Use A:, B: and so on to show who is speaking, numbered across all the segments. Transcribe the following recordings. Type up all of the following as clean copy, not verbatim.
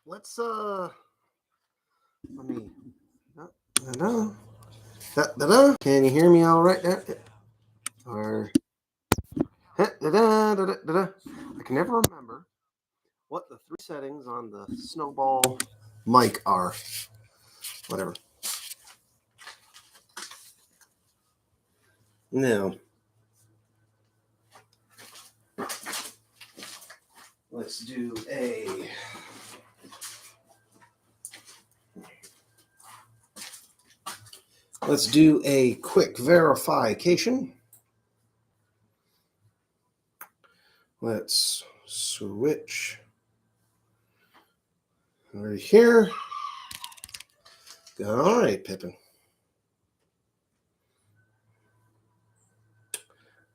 A: let's let me da-da, da-da-da. Can you hear me all right there? Or da-da-da-da-da-da. I can never remember what the 3 settings on the Snowball mic are. Whatever. Now, let's do a quick verification. Let's switch right here. All right, Pippin.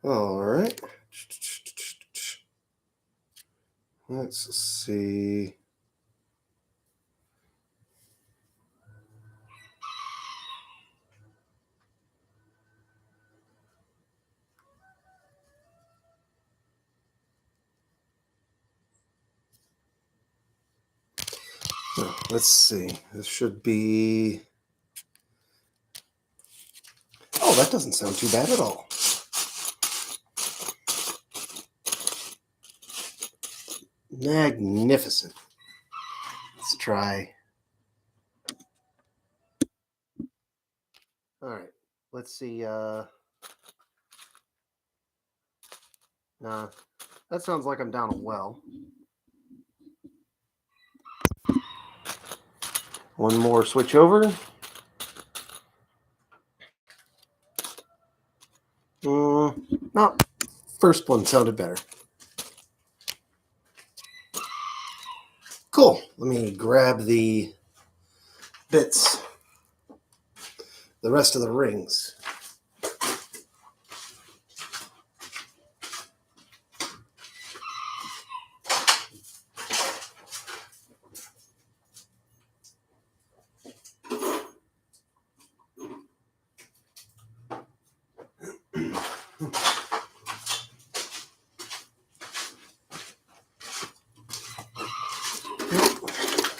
A: All right. Let's see. Let's see. This should be. Oh, that doesn't sound too bad at all. Magnificent. Let's try. All right. Let's see. Nah, that sounds like I'm down a well. One more switch over. No, first one sounded better. Cool. Let me grab the bits, the rest of the rings.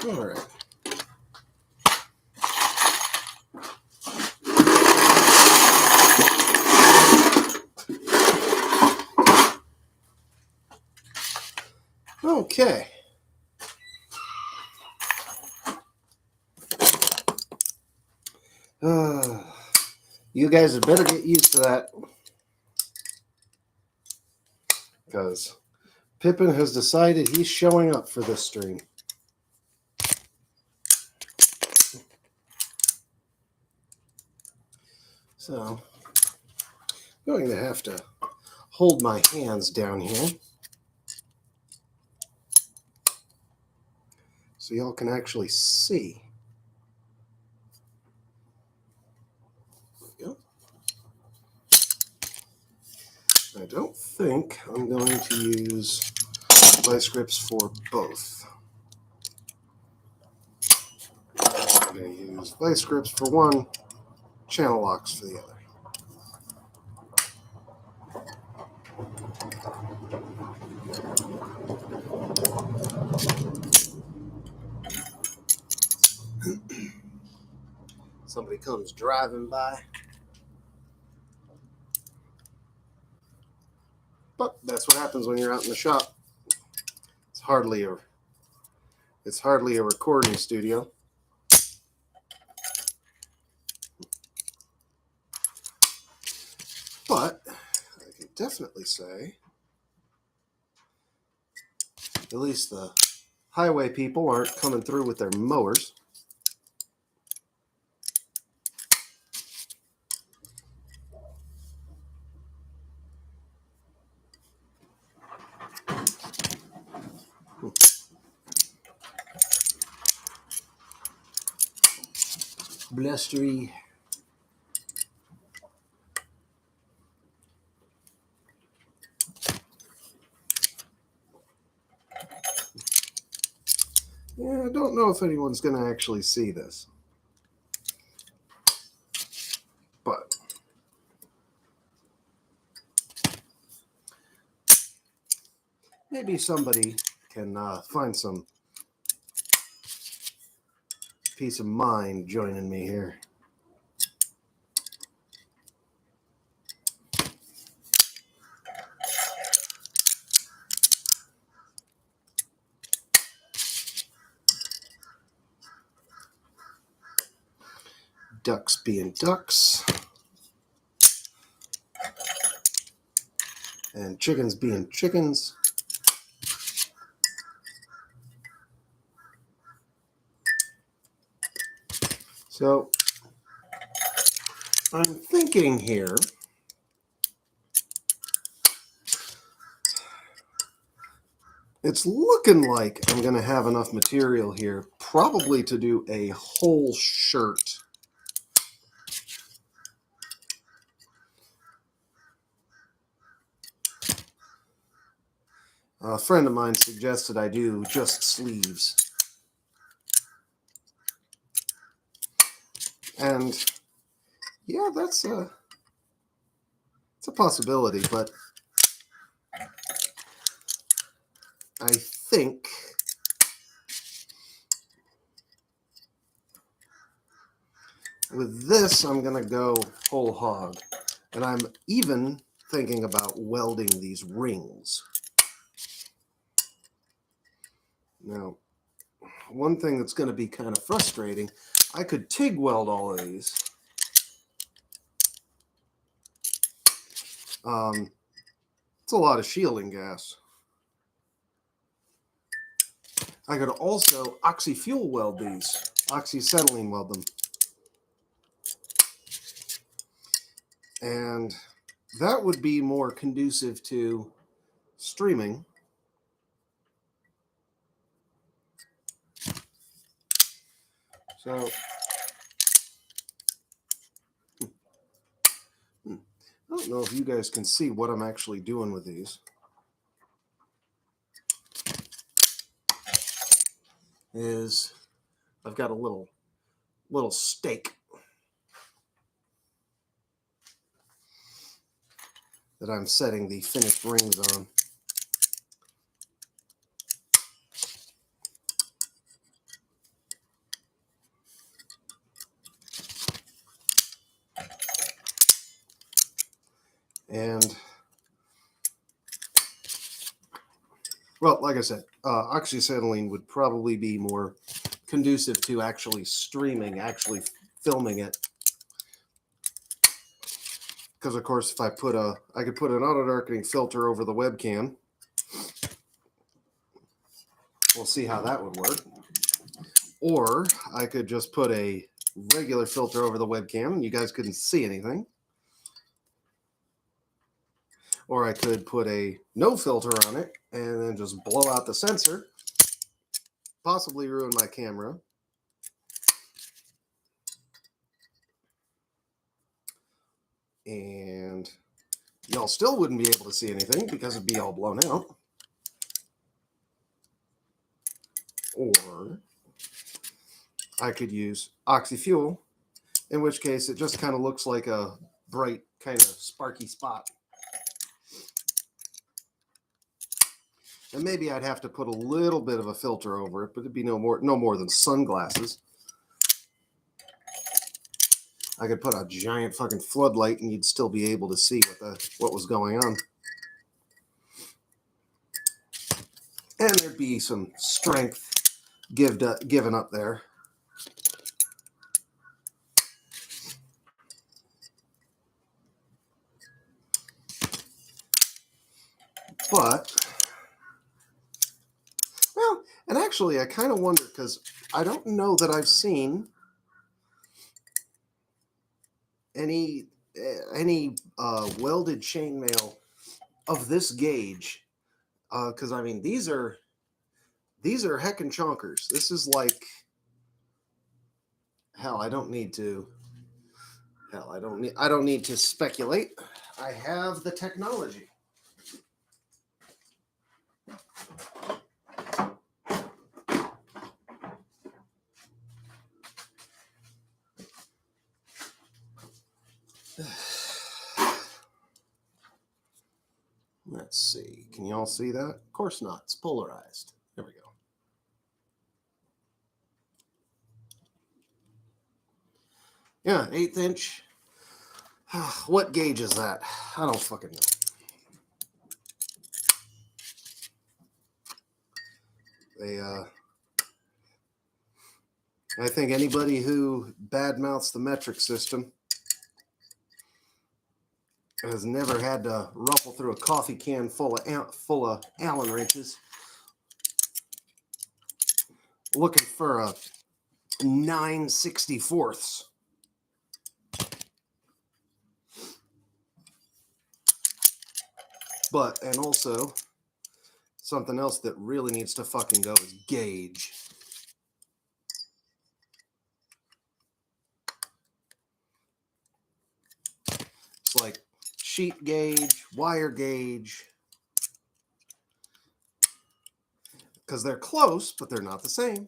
A: All right. Okay. You guys had better get used to that, because Pippin has decided he's showing up for this stream. So, I'm going to have to hold my hands down here so y'all can actually see. There we go. I don't think I'm going to use vice grips for both. I'm going to use vice grips for one, channel locks for the other. Somebody comes driving by. But that's what happens when you're out in the shop. It's hardly a recording studio. But I can definitely say at least the highway people aren't coming through with their mowers. Blustery. Yeah, I don't know if anyone's going to actually see this. But maybe somebody can find some piece of mind joining me here. Ducks being ducks. And chickens being chickens. So I'm thinking here, it's looking like I'm going to have enough material here probably to do a whole shirt. A friend of mine suggested I do just sleeves. And yeah, it's a possibility, but I think with this, I'm going to go whole hog. And I'm even thinking about welding these rings. Now, one thing that's going to be kind of frustrating, I could TIG weld all of these. It's a lot of shielding gas. I could also oxy-fuel weld these, oxyacetylene weld them. And that would be more conducive to streaming. So, I don't know if you guys can see what I'm actually doing with these. I've got a little stake that I'm setting the finished rings on. And, well, like I said, oxyacetylene would probably be more conducive to actually streaming, actually filming it. Because, of course, if I could put an auto-darkening filter over the webcam. We'll see how that would work. Or I could just put a regular filter over the webcam and you guys couldn't see anything. Or I could put a no filter on it and then just blow out the sensor. Possibly ruin my camera. And y'all still wouldn't be able to see anything because it'd be all blown out. Or I could use oxy-fuel, in which case it just kind of looks like a bright kind of sparky spot. And maybe I'd have to put a little bit of a filter over it, but it'd be no more than sunglasses. I could put a giant fucking floodlight and you'd still be able to see what was going on. And there'd be some strength given up there. But, well, and actually I kind of wonder, because I don't know that I've seen any welded chainmail of this gauge. Because, I mean, these are heckin' chonkers. This is like, hell, I don't need to speculate. I have the technology. Let's see. Can you all see that? Of course not. It's polarized. There we go. Yeah, 1/8 inch. What gauge is that? I don't fucking know. I think anybody who badmouths the metric system has never had to ruffle through a coffee can full of Allen wrenches looking for a 9/64. But, and also, something else that really needs to fucking go is gauge. It's like sheet gauge, wire gauge, because they're close, but they're not the same.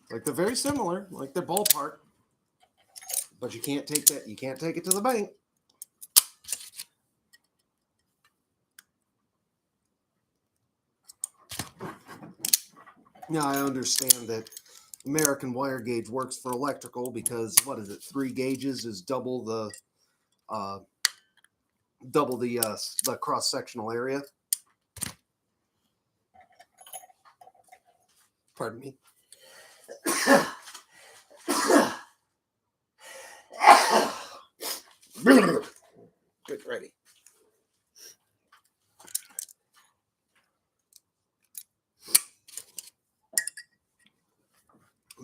A: Like they're very similar, like they're ballpark, but you can't take that. You can't take it to the bank. Now I understand that American wire gauge works for electrical because what is it? 3 gauges is double the cross sectional area. Pardon me. Get ready.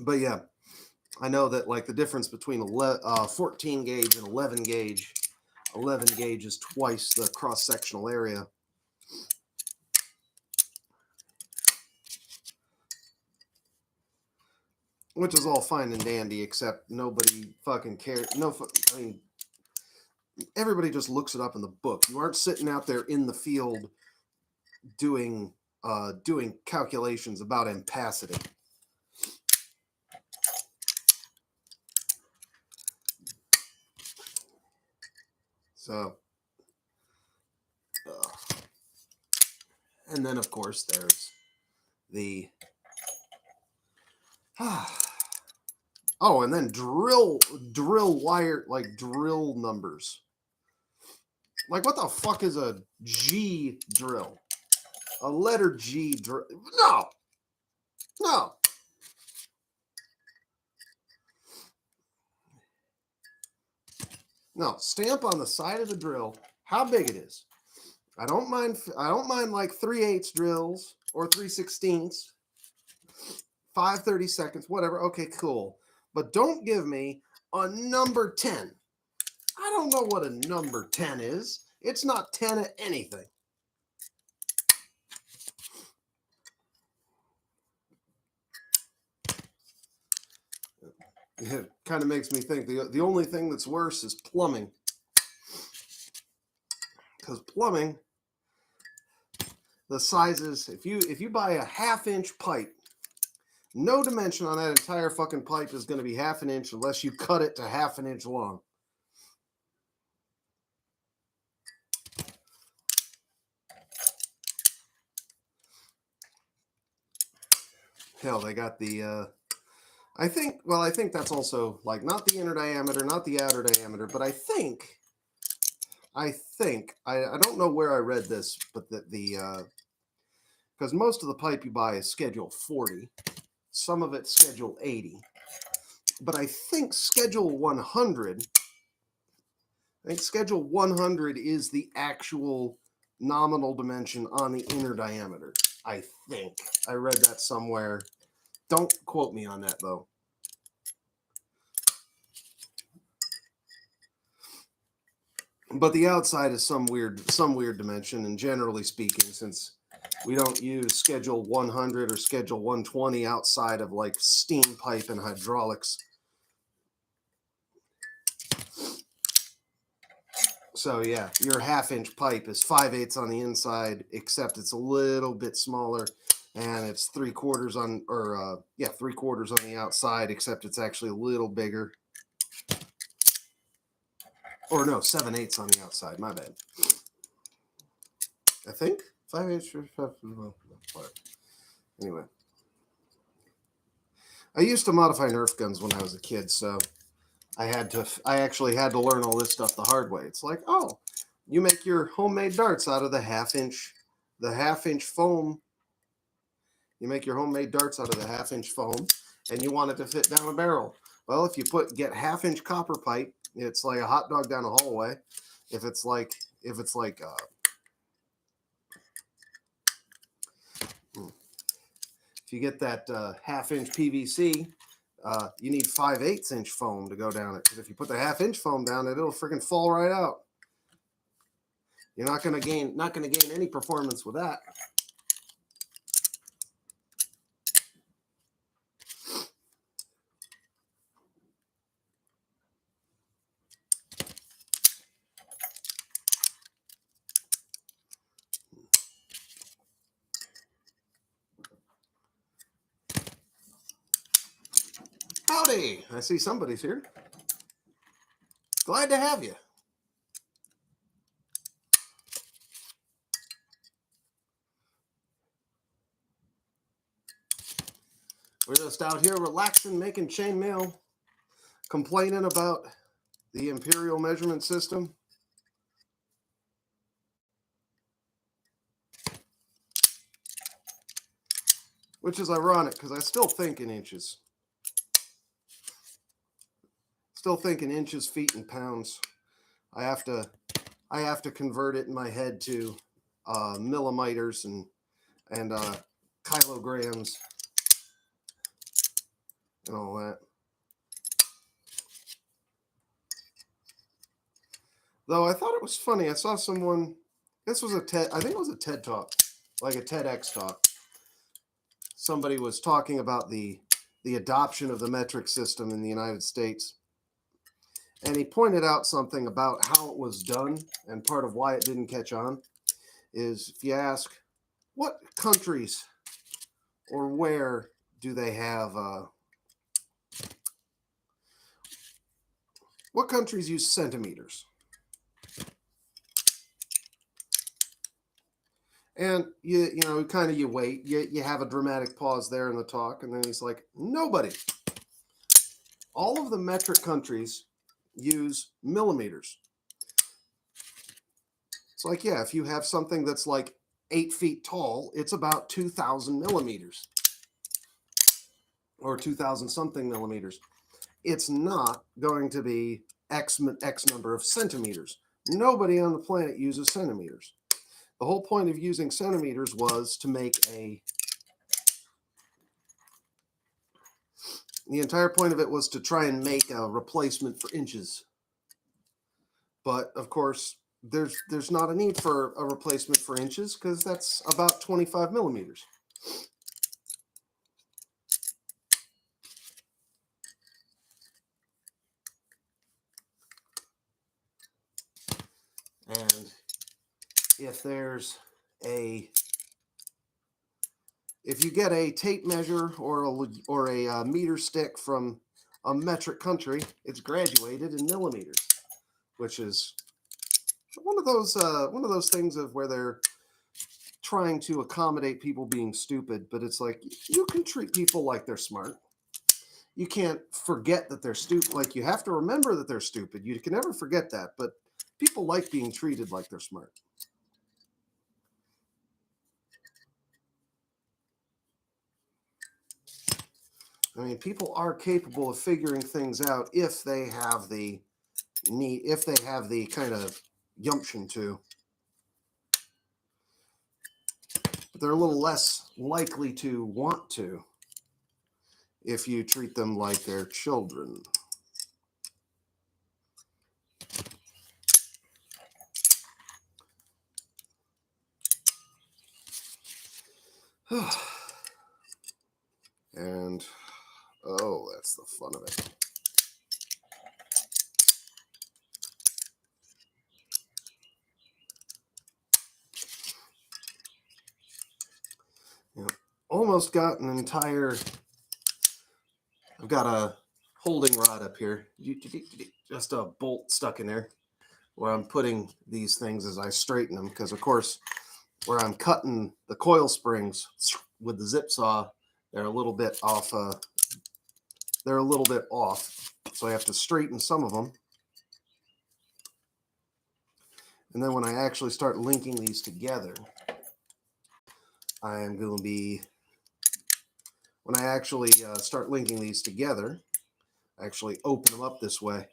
A: But yeah, I know that like the difference between 14 gauge and 11 gauge. 11 gauge is twice the cross sectional area. Which is all fine and dandy, except nobody fucking cares. I mean, everybody just looks it up in the book. You aren't sitting out there in the field doing calculations about ampacity. So, and then of course there's the oh, and then drill wire, like drill numbers. Like what the fuck is a G drill? A letter G drill? No. No, stamp on the side of the drill how big it is. I don't mind like 3/8 drills or 3/16, 5/32, whatever. Okay, cool. But don't give me a number 10. I don't know what a number 10 is. It's not 10 at anything. It kind of makes me think the only thing that's worse is plumbing. Because plumbing, the sizes, if you buy a 1/2 inch pipe, no dimension on that entire fucking pipe is going to be 1/2 inch unless you cut it to 1/2 inch long. Hell, they got the I think that's also like not the inner diameter, not the outer diameter, but I think I don't know where I read this, but because most of the pipe you buy is schedule 40, some of it's schedule 80, but I think schedule 100 is the actual nominal dimension on the inner diameter. I think I read that somewhere. Don't quote me on that though. But the outside is some weird dimension, and generally speaking, since we don't use schedule 100 or schedule 120 outside of like steam pipe and hydraulics. So yeah, your 1/2 inch pipe is 5/8 on the inside, except it's a little bit smaller, and it's 3/4 on, or 3/4 on the outside, except it's actually a little bigger. Or no, 7/8 on the outside. My bad. I think 5/8. Anyway, I used to modify Nerf guns when I was a kid, so I actually had to learn all this stuff the hard way. It's like, oh, you make your homemade darts out of the half inch foam. You make your homemade darts out of the half-inch foam, and you want it to fit down a barrel. Well, if you get half-inch copper pipe, it's like a hot dog down a hallway. If it's like if you get that half-inch PVC, you need 5/8 inch foam to go down it. Because if you put the half-inch foam down it, it'll freaking fall right out. You're not gonna gain any performance with that. Howdy! I see somebody's here. Glad to have you. We're just out here relaxing, making chainmail, complaining about the imperial measurement system. Which is ironic because I still think in inches. Still think in inches, feet, and pounds. I have to convert it in my head to millimeters and kilograms and all that. Though I thought it was funny. I saw someone. This was I think it was a TED talk, like a TEDx talk. Somebody was talking about the adoption of the metric system in the United States. And he pointed out something about how it was done, and part of why it didn't catch on is if you ask, what countries or where do they have, what countries use centimeters? And you wait, you have a dramatic pause there in the talk, and then he's like, nobody. All of the metric countries use millimeters. It's like, yeah, if you have something that's like 8 feet tall, it's about 2,000 millimeters or 2,000 something millimeters. It's not going to be X number of centimeters. Nobody on the planet uses centimeters. The whole point of using centimeters was to make the entire point of it was to try and make a replacement for inches. But of course, there's not a need for a replacement for inches because that's about 25 millimeters. And if you get a tape measure or a meter stick from a metric country, it's graduated in millimeters, which is one of those things of where they're trying to accommodate people being stupid, but it's like you can treat people like they're smart. You can't forget that they're stupid. Like, you have to remember that they're stupid. You can never forget that, but people like being treated like they're smart. I mean, people are capable of figuring things out if they have the kind of gumption to. But they're a little less likely to want to if you treat them like they're children. And oh, that's the fun of it. Almost got an entire. I've got a holding rod up here, just a bolt stuck in there, where I'm putting these things as I straighten them, because of course, where I'm cutting the coil springs with the zip saw, they're a little bit off they're a little bit off. So I have to straighten some of them. And then when I actually start linking these together, I am going to be, when I actually start linking these together, actually open them up this way.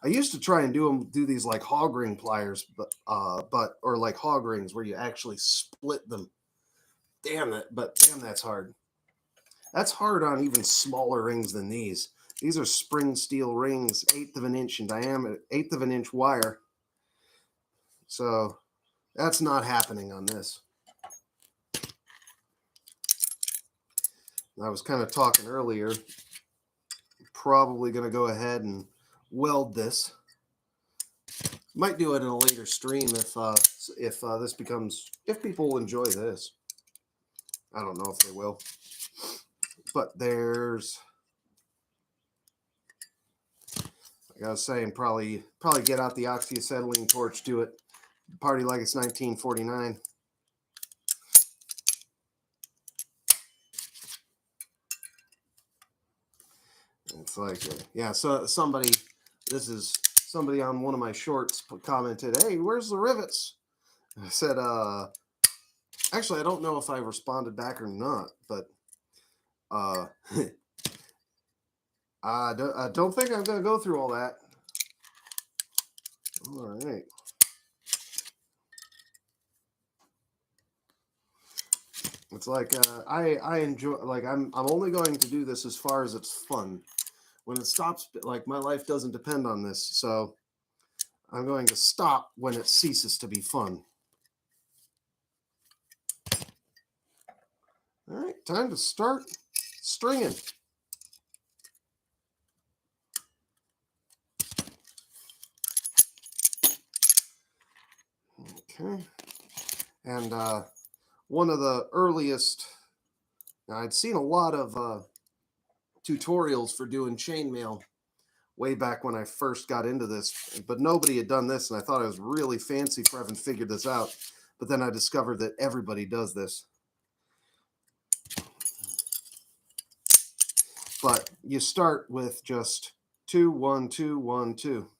A: I used to try and do these like hog ring pliers, or like hog rings where you actually split them. Damn, that's hard. That's hard on even smaller rings than these. These are spring steel rings, 1/8 of an inch in diameter, 1/8 of an inch wire. So that's not happening on this. I was kind of talking earlier, probably going to go ahead and weld this. Might do it in a later stream if people enjoy this. I don't know if they will. But there's, like I was saying, probably get out the oxyacetylene torch, do it, party like it's 1949. It's like, yeah, so somebody on one of my shorts commented, "Hey, where's the rivets?" I said, actually, I don't know if I responded back or not, but I don't think I'm going to go through all that. All right. It's like I enjoy, like I'm only going to do this as far as it's fun. When it stops, like my life doesn't depend on this, so I'm going to stop when it ceases to be fun. All right, time to start stringing. Okay, and one of the earliest, I'd seen a lot of tutorials for doing chainmail way back when I first got into this, but nobody had done this, and I thought I was really fancy for having figured this out. But then I discovered that everybody does this. But you start with just 2, 1, 2, 1, 2.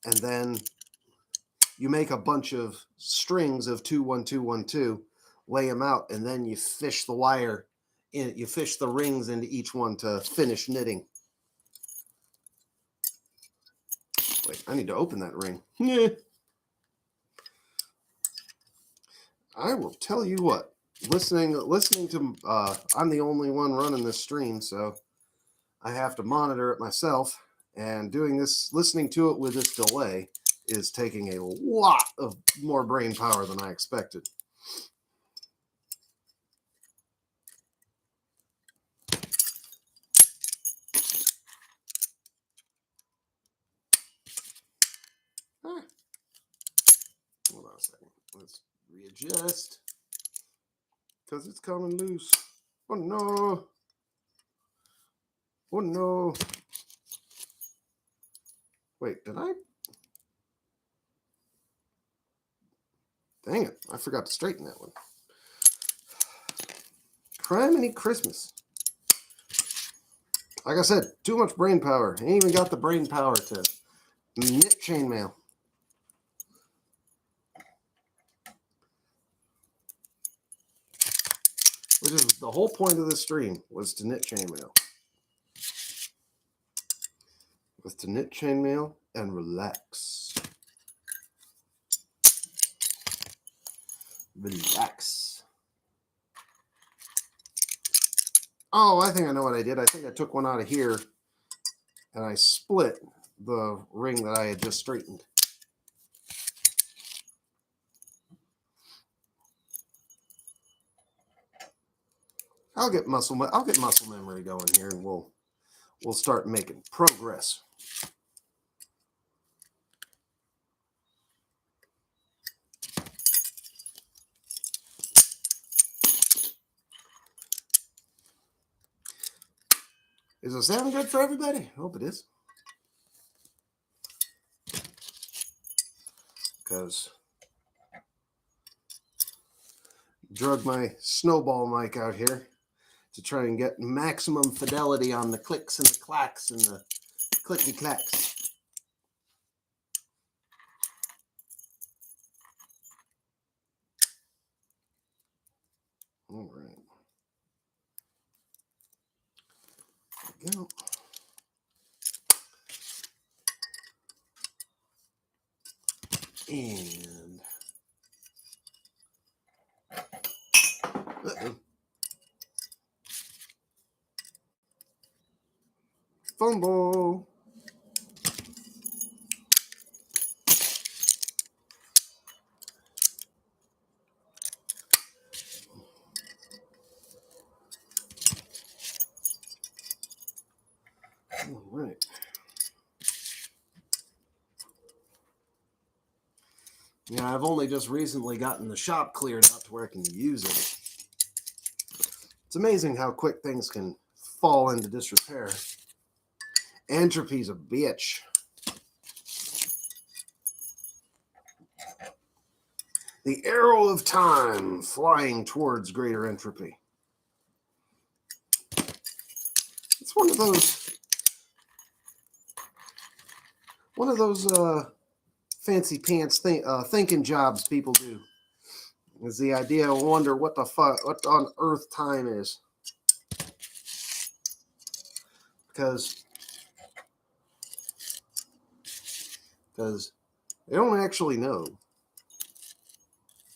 A: And then you make a bunch of strings of 2, 1, 2, 1, 2, lay them out, and then you fish the wire in, you fish the rings into each one to finish knitting. Wait, I need to open that ring. Yeah. I will tell you what, listening to, I'm the only one running this stream, so I have to monitor it myself, and doing this, listening to it with this delay is taking a lot of more brain power than I expected. Hold on a second. Let's readjust because it's coming loose. Oh no. Oh no. Wait, did I? Dang it. I forgot to straighten that one. Criminy Christmas. Like I said, too much brain power. I ain't even got the brain power to knit chainmail. Which is the whole point of this stream, was to knit chainmail. Was to knit chainmail and relax. Relax. Oh, I think I know what I did. I think I took one out of here and I split the ring that I had just straightened. I'll get muscle memory going here, and we'll start making progress. Is it sounding good for everybody? I hope it is. Because drug my snowball mic out here. to try and get maximum fidelity on the clicks and the clacks and the clicky clacks. All right. There we go. And fumble. All right. Yeah, I've only just recently gotten the shop cleared out to where I can use it. It's amazing how quick things can fall into disrepair. Entropy's a bitch. The arrow of time flying towards greater entropy. It's one of those fancy pants thinking jobs people do. Is the idea of wonder what on earth time is. Because they don't actually know.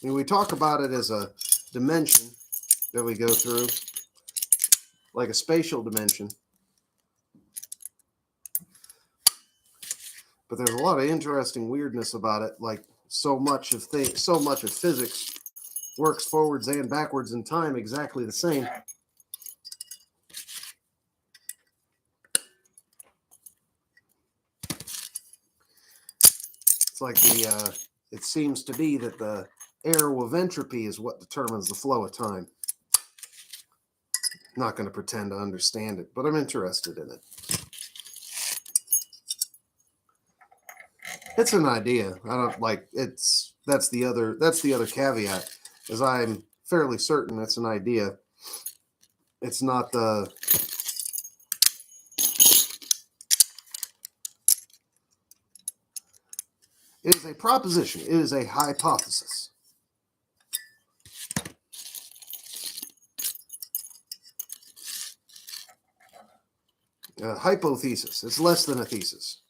A: I mean, we talk about it as a dimension that we go through, like a spatial dimension. But there's a lot of interesting weirdness about it, like so much of physics works forwards and backwards in time exactly the same. It's like it seems to be that the arrow of entropy is what determines the flow of time. I'm not going to pretend to understand it, but I'm interested in it. It's an idea. I don't like it's. That's the other caveat, is I'm fairly certain it's an idea. It's not the. It is a proposition. It is a hypothesis. Hypothesis. It's less than a thesis.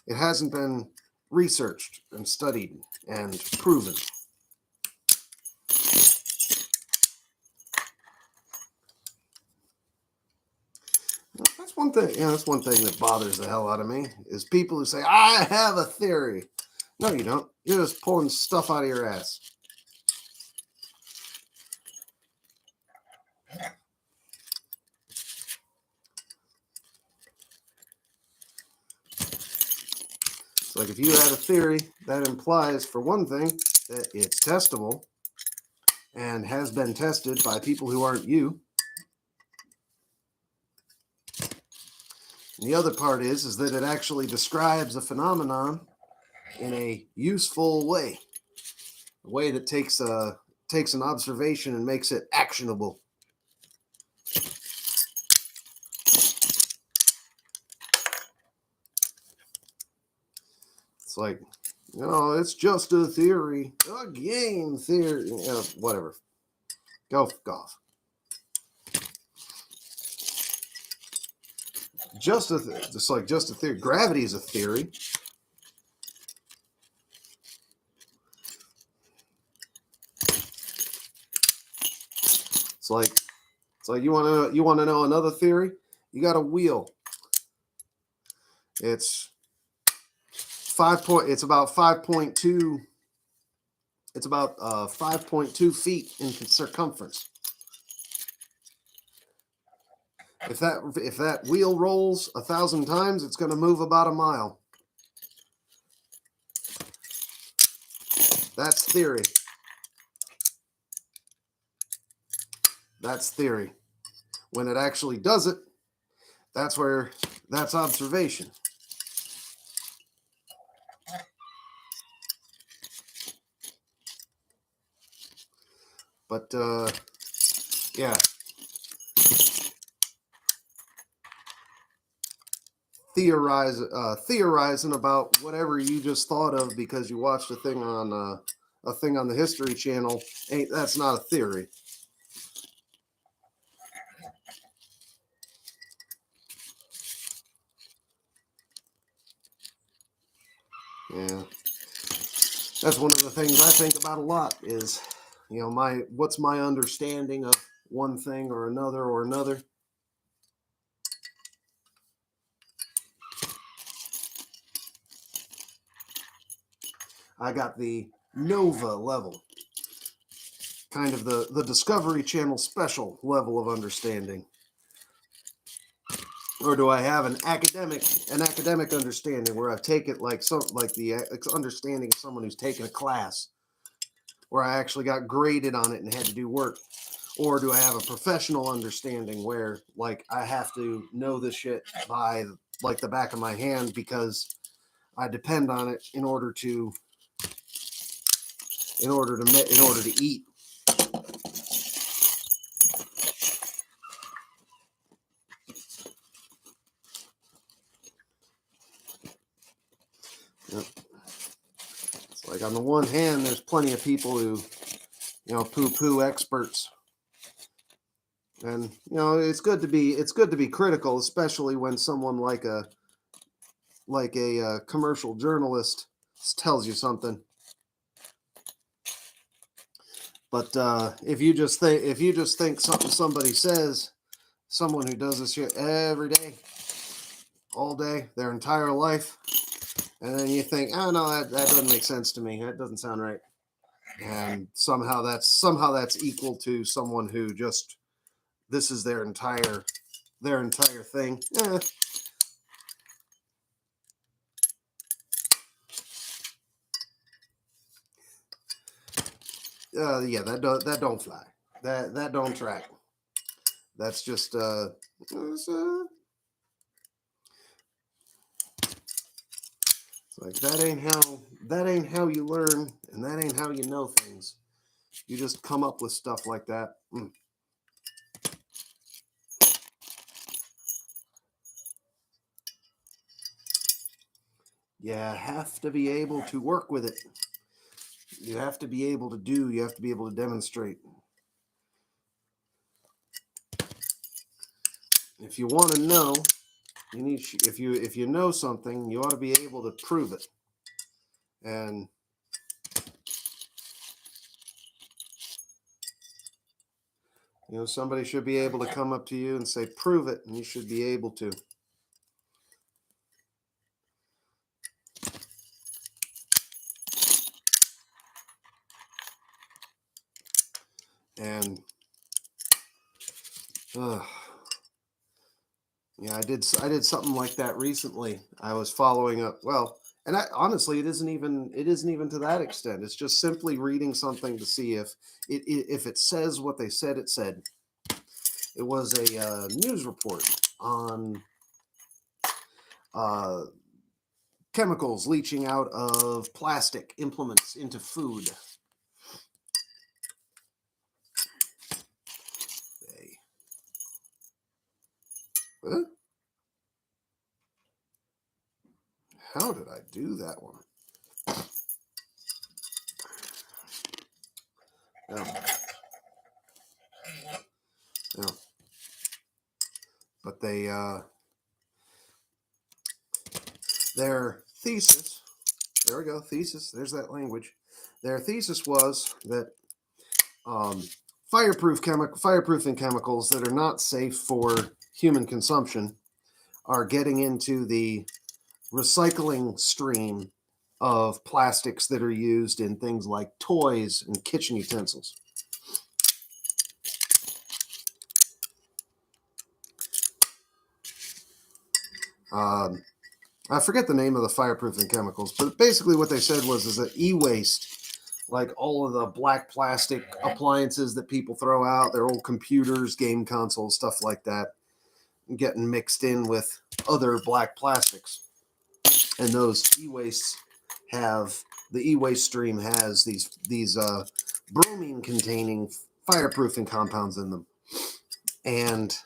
A: It hasn't been researched and studied and proven. That's one thing. Yeah, that's one thing that bothers the hell out of me is people who say, "I have a theory." No, you don't. You're just pulling stuff out of your ass. It's like if you had a theory, that implies, for one thing, that it's testable and has been tested by people who aren't you. And the other part is that it actually describes a phenomenon in a useful way, a way that takes an observation and makes it actionable. It's like, it's just a theory, a game theory, whatever. Go off. Just a theory. Gravity is a theory. It's like you want to know another theory? You got a wheel. It's about 5.2. It's about 5.2 feet in circumference. If that wheel rolls 1,000 times, it's going to move about a mile. That's theory. That's theory. When it actually does it, that's observation. But yeah, theorizing about whatever you just thought of because you watched a thing on the History Channel. That's not a theory. Yeah, that's one of the things I think about a lot is, what's my understanding of one thing or another. I got the Nova level, kind of the Discovery Channel special level of understanding. Or do I have an academic understanding where I take it like the understanding of someone who's taken a class where I actually got graded on it and had to do work? Or do I have a professional understanding where like I have to know this shit by like the back of my hand because I depend on it in order to eat? Yep. It's like on the one hand, there's plenty of people who, poo-poo experts. And it's good to be critical, especially when someone like a commercial journalist tells you something. But if you just think somebody says, someone who does this shit every day, all day, their entire life, and then you think, oh no, that doesn't make sense to me. That doesn't sound right. And somehow that's equal to someone who just, this is their entire thing. Yeah, that don't fly. That don't track. That's just it's like that ain't how you learn, and that ain't how you know things. You just come up with stuff like that. You have to be able to work with it. You have to be able to demonstrate. If you want to know, if you know something, you ought to be able to prove it. And somebody should be able to come up to you and say, prove it, and you should be able to. And yeah, I did something like that recently. I was following up. Well, and honestly, it isn't even to that extent. It's just simply reading something to see if it says what they said it said. It was a news report on chemicals leaching out of plastic implements into food. Huh? How did I do that one? No. But their thesis, there we go, thesis, there's that language. Their thesis was that fireproofing chemicals that are not safe for human consumption are getting into the recycling stream of plastics that are used in things like toys and kitchen utensils. I forget the name of the fireproofing chemicals, but basically what they said is that e-waste, like all of the black plastic appliances that people throw out, their old computers, game consoles, stuff like that, getting mixed in with other black plastics. And those e-wastes the e-waste stream has these bromine containing fireproofing compounds in them. And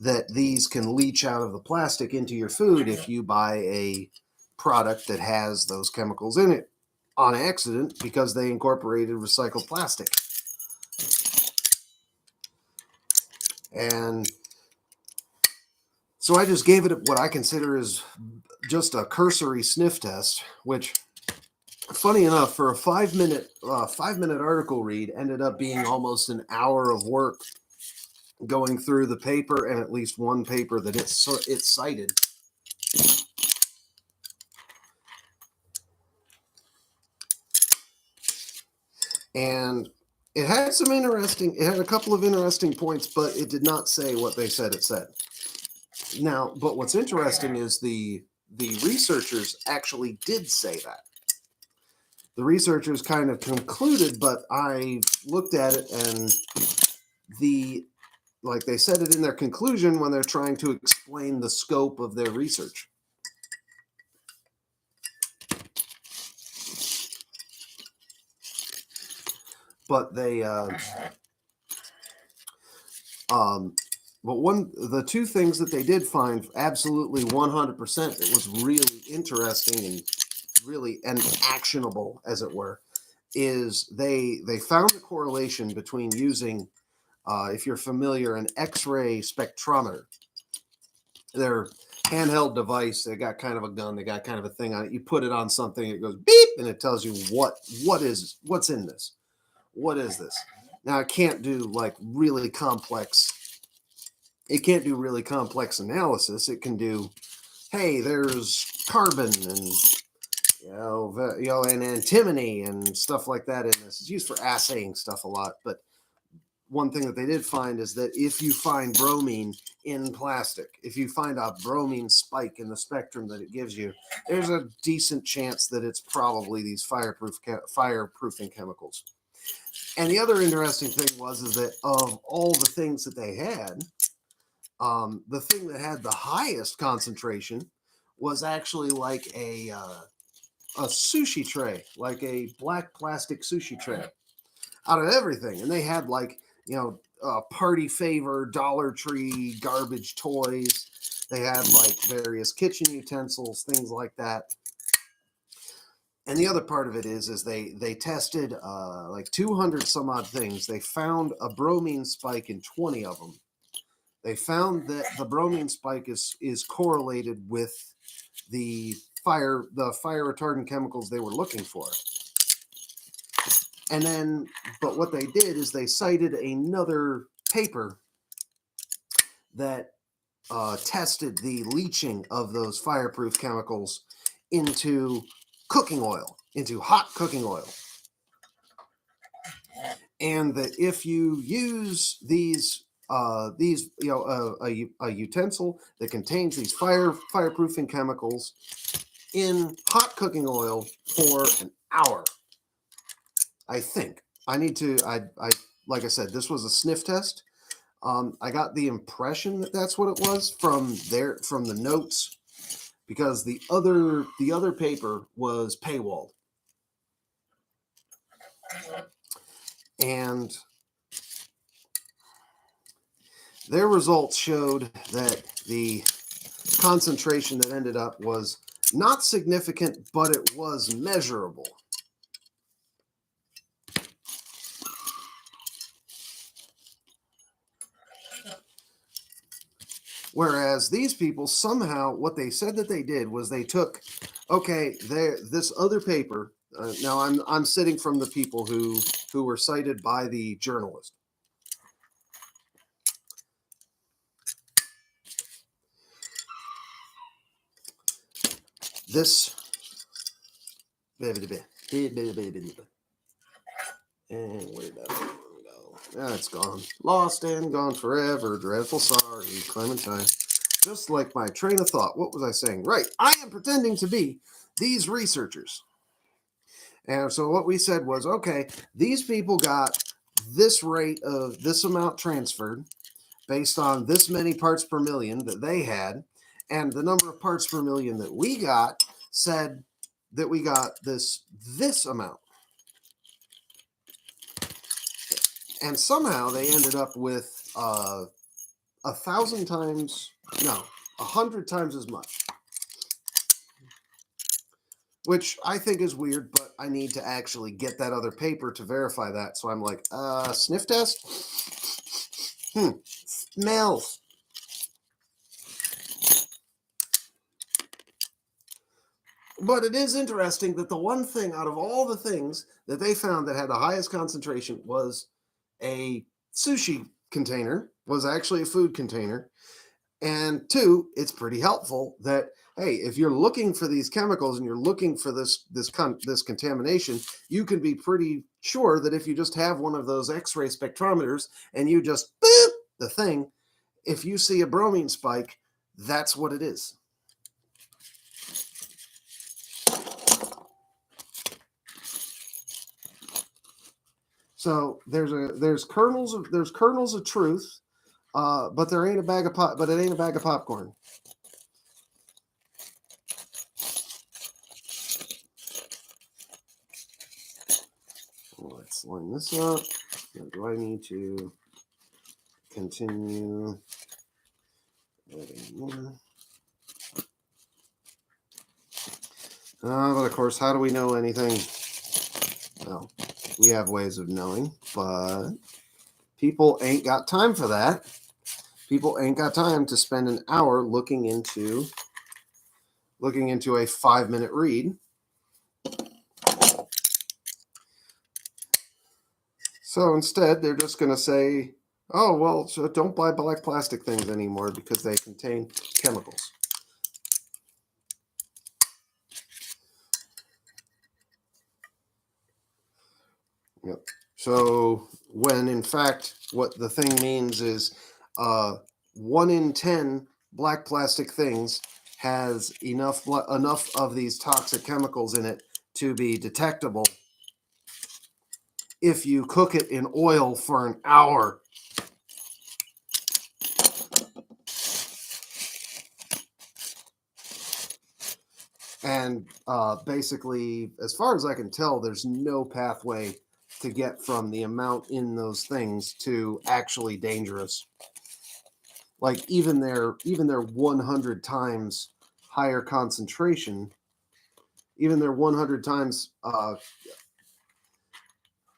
A: that these can leach out of the plastic into your food if you buy a product that has those chemicals in it on accident because they incorporated recycled plastic. And so I just gave it what I consider is just a cursory sniff test, which, funny enough, for a 5-minute article read, ended up being almost an hour of work going through the paper and at least one paper that it cited. And it had a couple of interesting points, but it did not say what they said it said. Now, but what's interesting is the researchers actually did say that. The researchers kind of concluded, but I looked at it and like they said it in their conclusion when they're trying to explain the scope of their research. But the two things that they did find absolutely 100% that was really interesting and actionable, as it were, is they found a correlation between using, if you're familiar, an X-ray spectrometer. Their handheld device, they got kind of a gun, they got kind of a thing on it. You put it on something, it goes beep, and it tells you what's in this. What is this? Now it can't do really complex. It can't do really complex analysis. It can do, hey, there's carbon and and antimony and stuff like that in this. It's used for assaying stuff a lot. But one thing that they did find is that if you find bromine in plastic, if you find a bromine spike in the spectrum that it gives you, there's a decent chance that it's probably these fireproofing chemicals. And the other interesting thing is that of all the things that they had, the thing that had the highest concentration was actually like a sushi tray, like a black plastic sushi tray, out of everything. And they had party favor, Dollar Tree, garbage toys. They had various kitchen utensils, things like that. And the other part of it is they tested 200 some odd things. They found a bromine spike in 20 of them. They found that the bromine spike is correlated with the fire retardant chemicals they were looking for. And then, but what they did is they cited another paper that tested the leaching of those fireproof chemicals into cooking oil, into hot cooking oil. And that if you use a utensil that contains these fireproofing chemicals in hot cooking oil for an hour, I think I need to, like I said, this was a sniff test. I got the impression that that's what it was from the notes, because the other paper was paywalled. And their results showed that the concentration that ended up was not significant, but it was measurable. Whereas these people, somehow, what they said that they did was they took, this other paper. Now I'm sitting from the people who were cited by the journalist. This, and where'd that go? It's gone. Lost and gone forever. Dreadful sorry, Clementine. Just like my train of thought. What was I saying? Right. I am pretending to be these researchers. And so what we said was, okay, these people got this rate of this amount transferred based on this many parts per million that they had. And the number of parts per million that we got said that we got this amount. And somehow they ended up with 1,000 times, no, 100 times as much. Which I think is weird, but I need to actually get that other paper to verify that. So I'm like, sniff test? Smells. But it is interesting that the one thing out of all the things that they found that had the highest concentration was a sushi container, was actually a food container. And two, it's pretty helpful that, hey, if you're looking for these chemicals and you're looking for this contamination, you can be pretty sure that if you just have one of those X-ray spectrometers and you just boop the thing, if you see a bromine spike, that's what it is. So there's kernels of truth, but there ain't a bag of but it ain't a bag of popcorn. Let's line this up. Now, do I need to continue adding more? But of course, how do we know anything? Well, we have ways of knowing, but people ain't got time for that. People ain't got time to spend an hour looking into a 5-minute read. So instead, they're just going to say, oh, well, so don't buy black plastic things anymore because they contain chemicals. Yep. So when in fact, what the thing means is 1 in 10 black plastic things has enough of these toxic chemicals in it to be detectable if you cook it in oil for an hour. And basically, as far as I can tell, there's no pathway to get from the amount in those things to actually dangerous. Like even their 100 times higher concentration, even their 100 times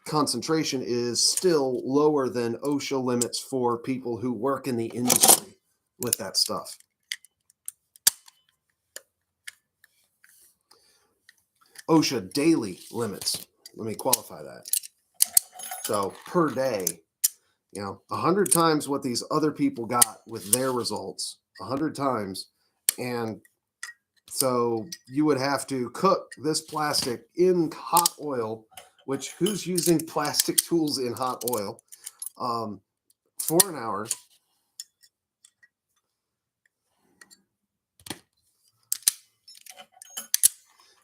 A: concentration is still lower than OSHA limits for people who work in the industry with that stuff. OSHA daily limits. Let me qualify that. So per day, 100 times what these other people got with their results, 100 times. And so you would have to cook this plastic in hot oil, which who's using plastic tools in hot oil, for an hour.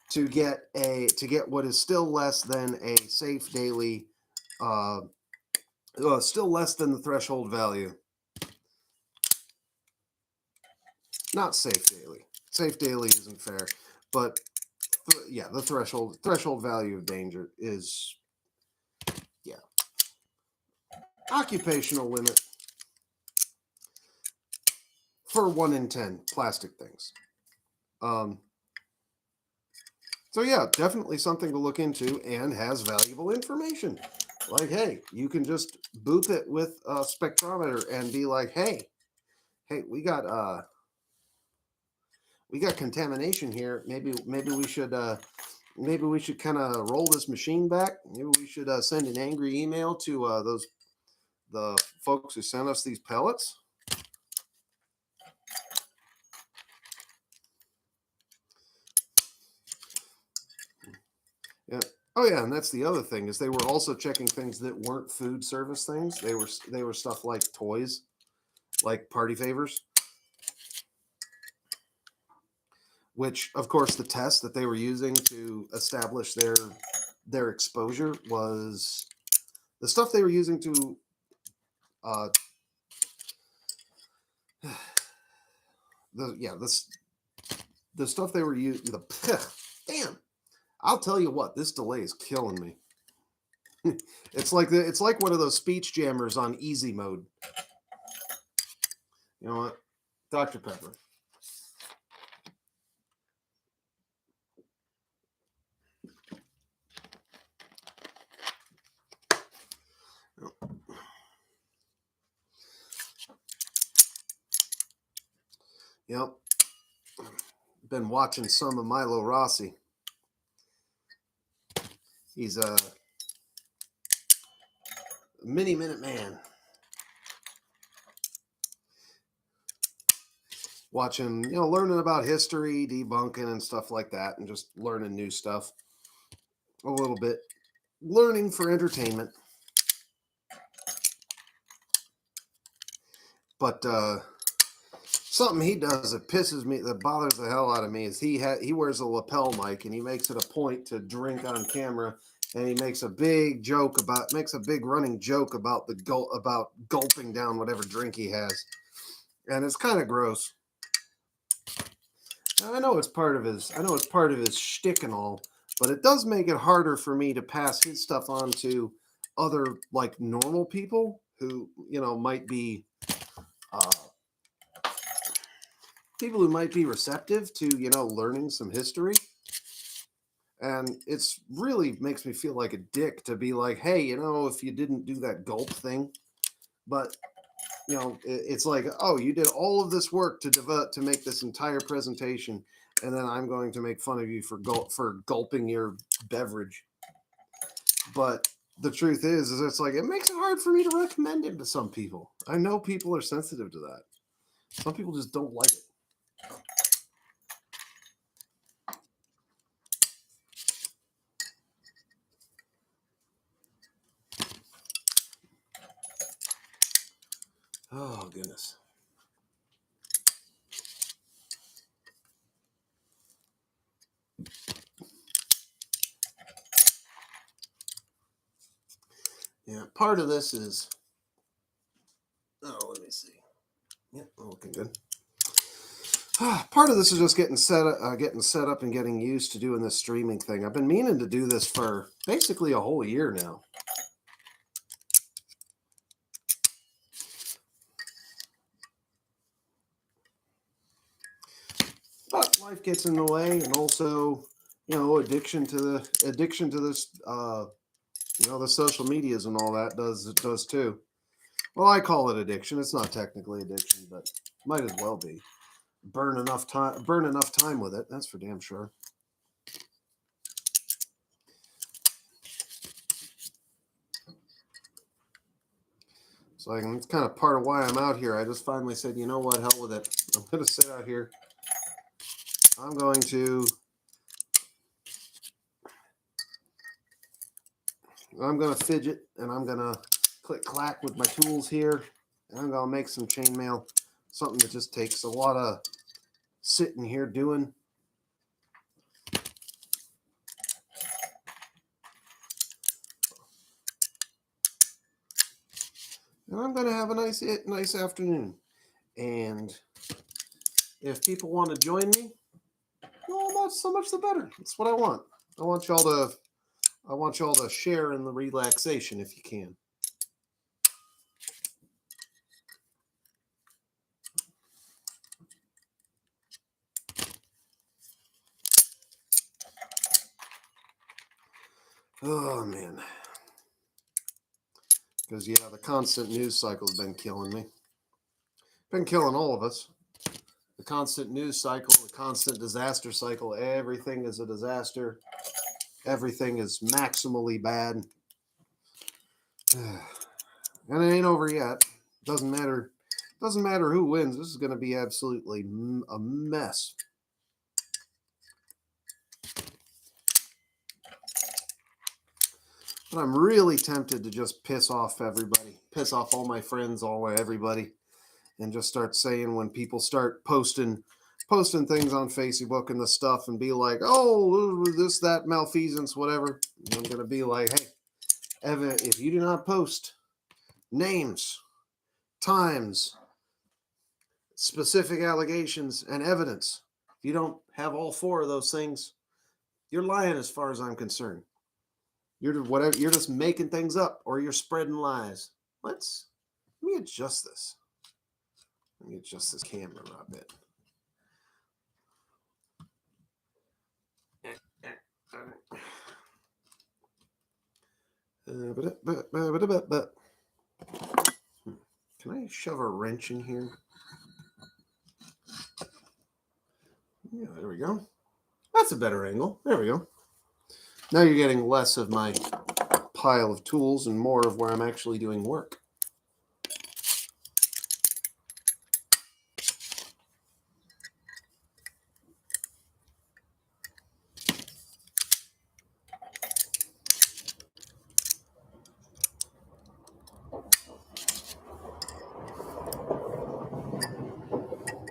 A: To get what is still less than a safe daily, still less than the threshold value. Not safe daily. Safe daily isn't fair, but yeah, the threshold value of danger is, yeah, occupational limit for 1 in 10 plastic things. So yeah, definitely something to look into and has valuable information. Like, hey, you can just boop it with a spectrometer and be like, hey, we got contamination here. Maybe we should kind of roll this machine back. Maybe we should send an angry email to the folks who sent us these pellets. Yeah. Oh yeah, and that's the other thing is they were also checking things that weren't food service things. They were stuff like toys, like party favors. Which, of course, the test that they were using to establish their exposure was the stuff they were using to the stuff they were using. Damn, I'll tell you what, this delay is killing me. It's like one of those speech jammers on easy mode. You know what? Dr. Pepper. Yep. Been watching some of Milo Rossi. He's a minute man. Watching, learning about history, debunking and stuff like that, and just learning new stuff a little bit. Learning for entertainment. But something he does that pisses me, that bothers the hell out of me, is he wears a lapel mic and he makes it a point to drink on camera, and he makes a big running joke about about gulping down whatever drink he has, and it's kind of gross. I know it's part of his shtick and all, but it does make it harder for me to pass his stuff on to other like normal people who might be people who might be receptive to learning some history. And it's really makes me feel like a dick to be like, hey, if you didn't do that gulp thing, but it's like, oh, you did all of this work to make this entire presentation, and then I'm going to make fun of you for gulping your beverage. But the truth is it's like, it makes it hard for me to recommend him to some people. I know people are sensitive to that. Some people just don't like it. Oh, goodness. Yeah, part of this is... Oh, let me see. Yep, looking good. Part of this is just getting set up and getting used to doing this streaming thing. I've been meaning to do this for basically a whole year now. But life gets in the way, and also, addiction to this, the social medias and all that does too. Well, I call it addiction. It's not technically addiction, but might as well be. Burn enough time with it. That's for damn sure. So it's kind of part of why I'm out here. I just finally said, you know what, hell with it. I'm going to sit out here. I'm going to fidget, and I'm going to click clack with my tools here, and I'm going to make some chainmail, something that just takes a lot of sitting here doing. And I'm going to have a nice afternoon. And if people want to join me, well, so much the better. That's what I want. I want y'all to share in the relaxation if you can. Oh, man. Because, yeah, the constant news cycle has been killing me. Been killing all of us. The constant news cycle, the constant disaster cycle. Everything is a disaster. Everything is maximally bad. And it ain't over yet. Doesn't matter who wins. This is going to be absolutely a mess. But I'm really tempted to just piss off everybody, piss off all my friends, everybody, and just start saying, when people start posting things on Facebook and the stuff, and be like, oh, this, that, malfeasance, whatever. And I'm going to be like, hey, Evan, if you do not post names, times, specific allegations, and evidence, if you don't have all four of those things, you're lying as far as I'm concerned. You're just making things up, or you're spreading lies. Let me adjust this. Let me adjust this camera a bit. Can I shove a wrench in here? Yeah, there we go. That's a better angle. There we go. Now you're getting less of my pile of tools and more of where I'm actually doing work.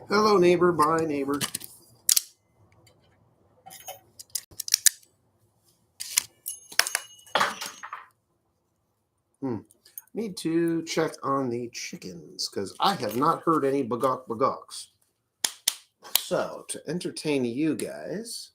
A: Hello, neighbor. Bye, neighbor. Need to check on the chickens because I have not heard any bagok bagoks. So, to entertain you guys,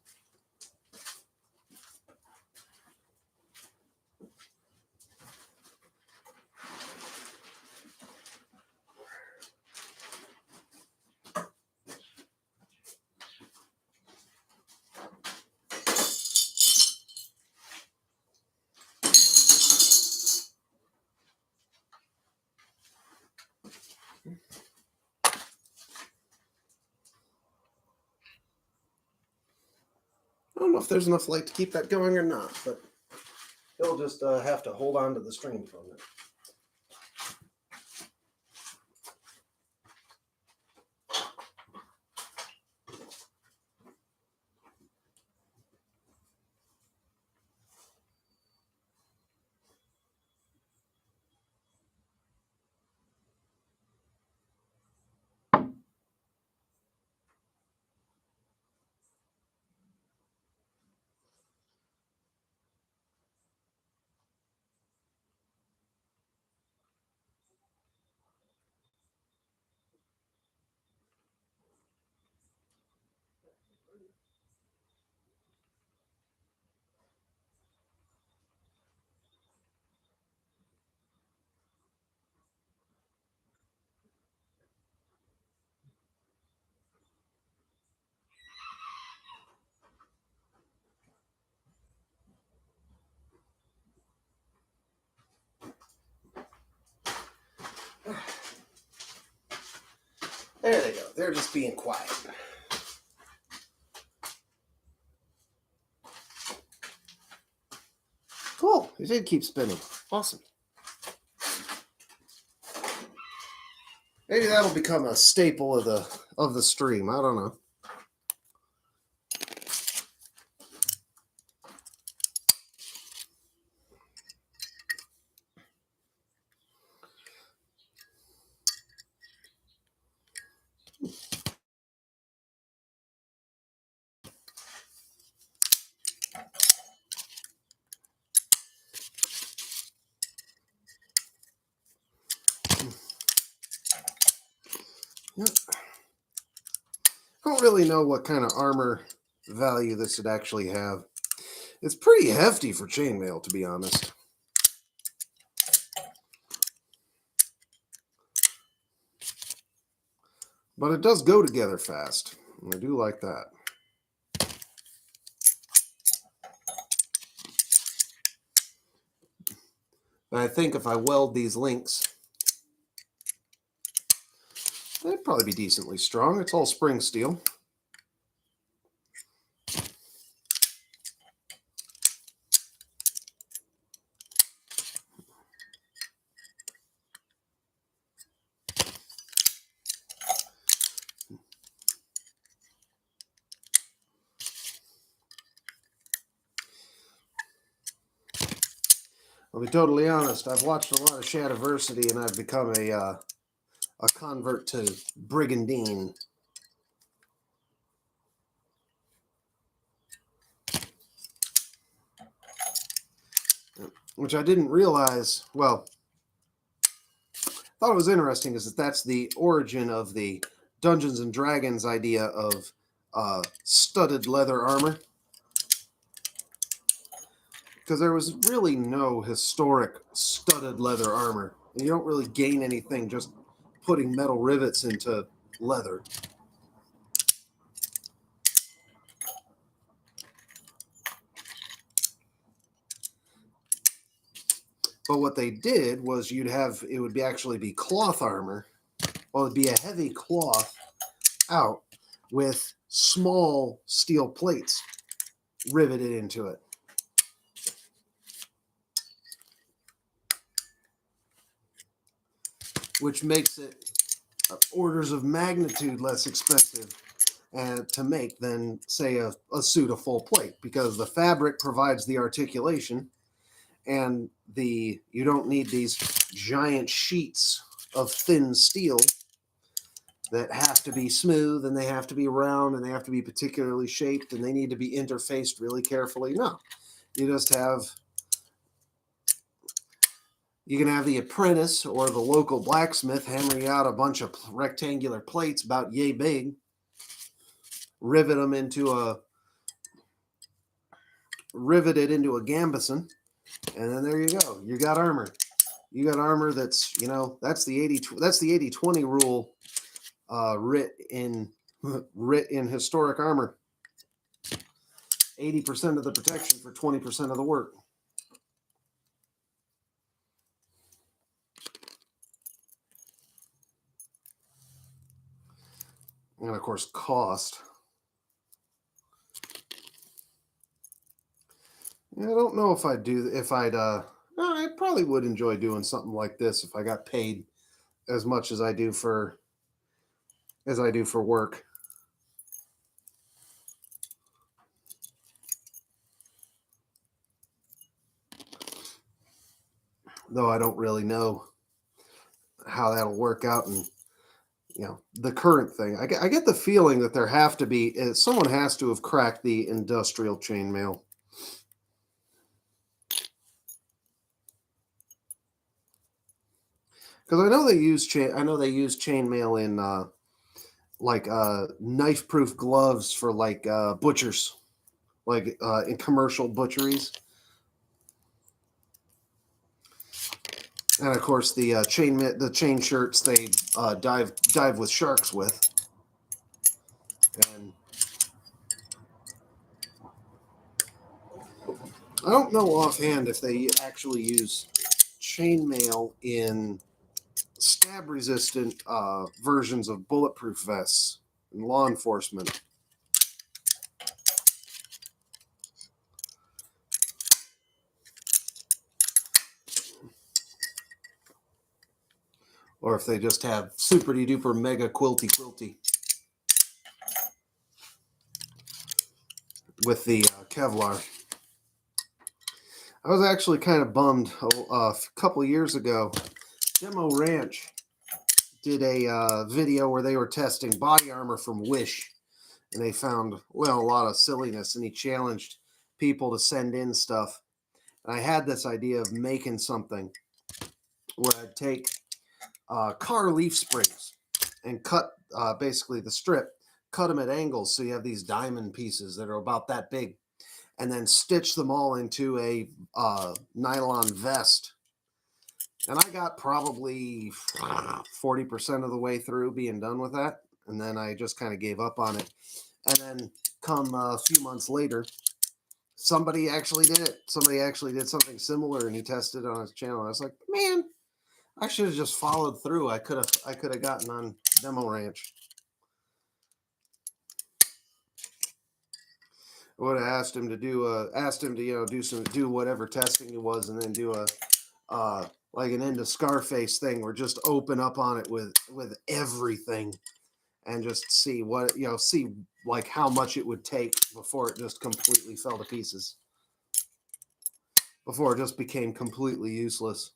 A: I don't know if there's enough light to keep that going or not, but you'll just have to hold on to the string for a minute. There they go. They're just being quiet. Cool. It did keep spinning. Awesome. Maybe that'll become a staple of the stream. I don't know. Yep. I don't really know what kind of armor value this would actually have. It's pretty hefty for chainmail, to be honest. But it does go together fast. And I do like that. And I think if I weld these links, they'd probably be decently strong. It's all spring steel. I'll be totally honest, I've watched a lot of Shadiversity and I've become a convert to Brigandine. Which I didn't realize, well, thought it was interesting is that that's the origin of the Dungeons and Dragons idea of studded leather armor. Because there was really no historic studded leather armor. You don't really gain anything just putting metal rivets into leather. But what they did was it would actually be cloth armor. Well, it'd be a heavy cloth out with small steel plates riveted into it. Which makes it orders of magnitude less expensive to make than, say, a suit of full plate, because the fabric provides the articulation, and you don't need these giant sheets of thin steel that have to be smooth, and they have to be round, and they have to be particularly shaped, and they need to be interfaced really carefully. No, you just have, you can have the apprentice or the local blacksmith hammering out a bunch of rectangular plates about yay big, riveted into a gambeson, and then there you go. You got armor. You got armor that's, that's the 80-20 rule writ in historic armor. 80% of the protection for 20% of the work. And of course, cost. I don't know if I probably would enjoy doing something like this if I got paid as much as I do for work. Though I don't really know how that'll work out, and the current thing. I get the feeling that someone has to have cracked the industrial chainmail. Because I know they use chainmail in knife-proof gloves for butchers, in commercial butcheries. And of course, the chain shirts they dive with sharks with. And I don't know offhand if they actually use chainmail in stab-resistant versions of bulletproof vests in law enforcement. Or if they just have super-duper mega quilty with the Kevlar. I was actually kind of bummed a couple years ago. Demo Ranch did a video where they were testing body armor from Wish, and they found a lot of silliness, and he challenged people to send in stuff. And I had this idea of making something where I'd take car leaf springs and cut basically the strip, cut them at angles so you have these diamond pieces that are about that big, and then stitch them all into a nylon vest. And I got probably 40% of the way through being done with that, and then I just kind of gave up on it. And then come a few months later, somebody actually did it. Somebody actually did something similar, and he tested it on his channel. I was like, man, I should have just followed through. I could have gotten on Demo Ranch. I would have asked him to do whatever testing it was, and then do like an End of Scarface thing, where just open up on it with everything, and just see how much it would take before it just completely fell to pieces, before it just became completely useless.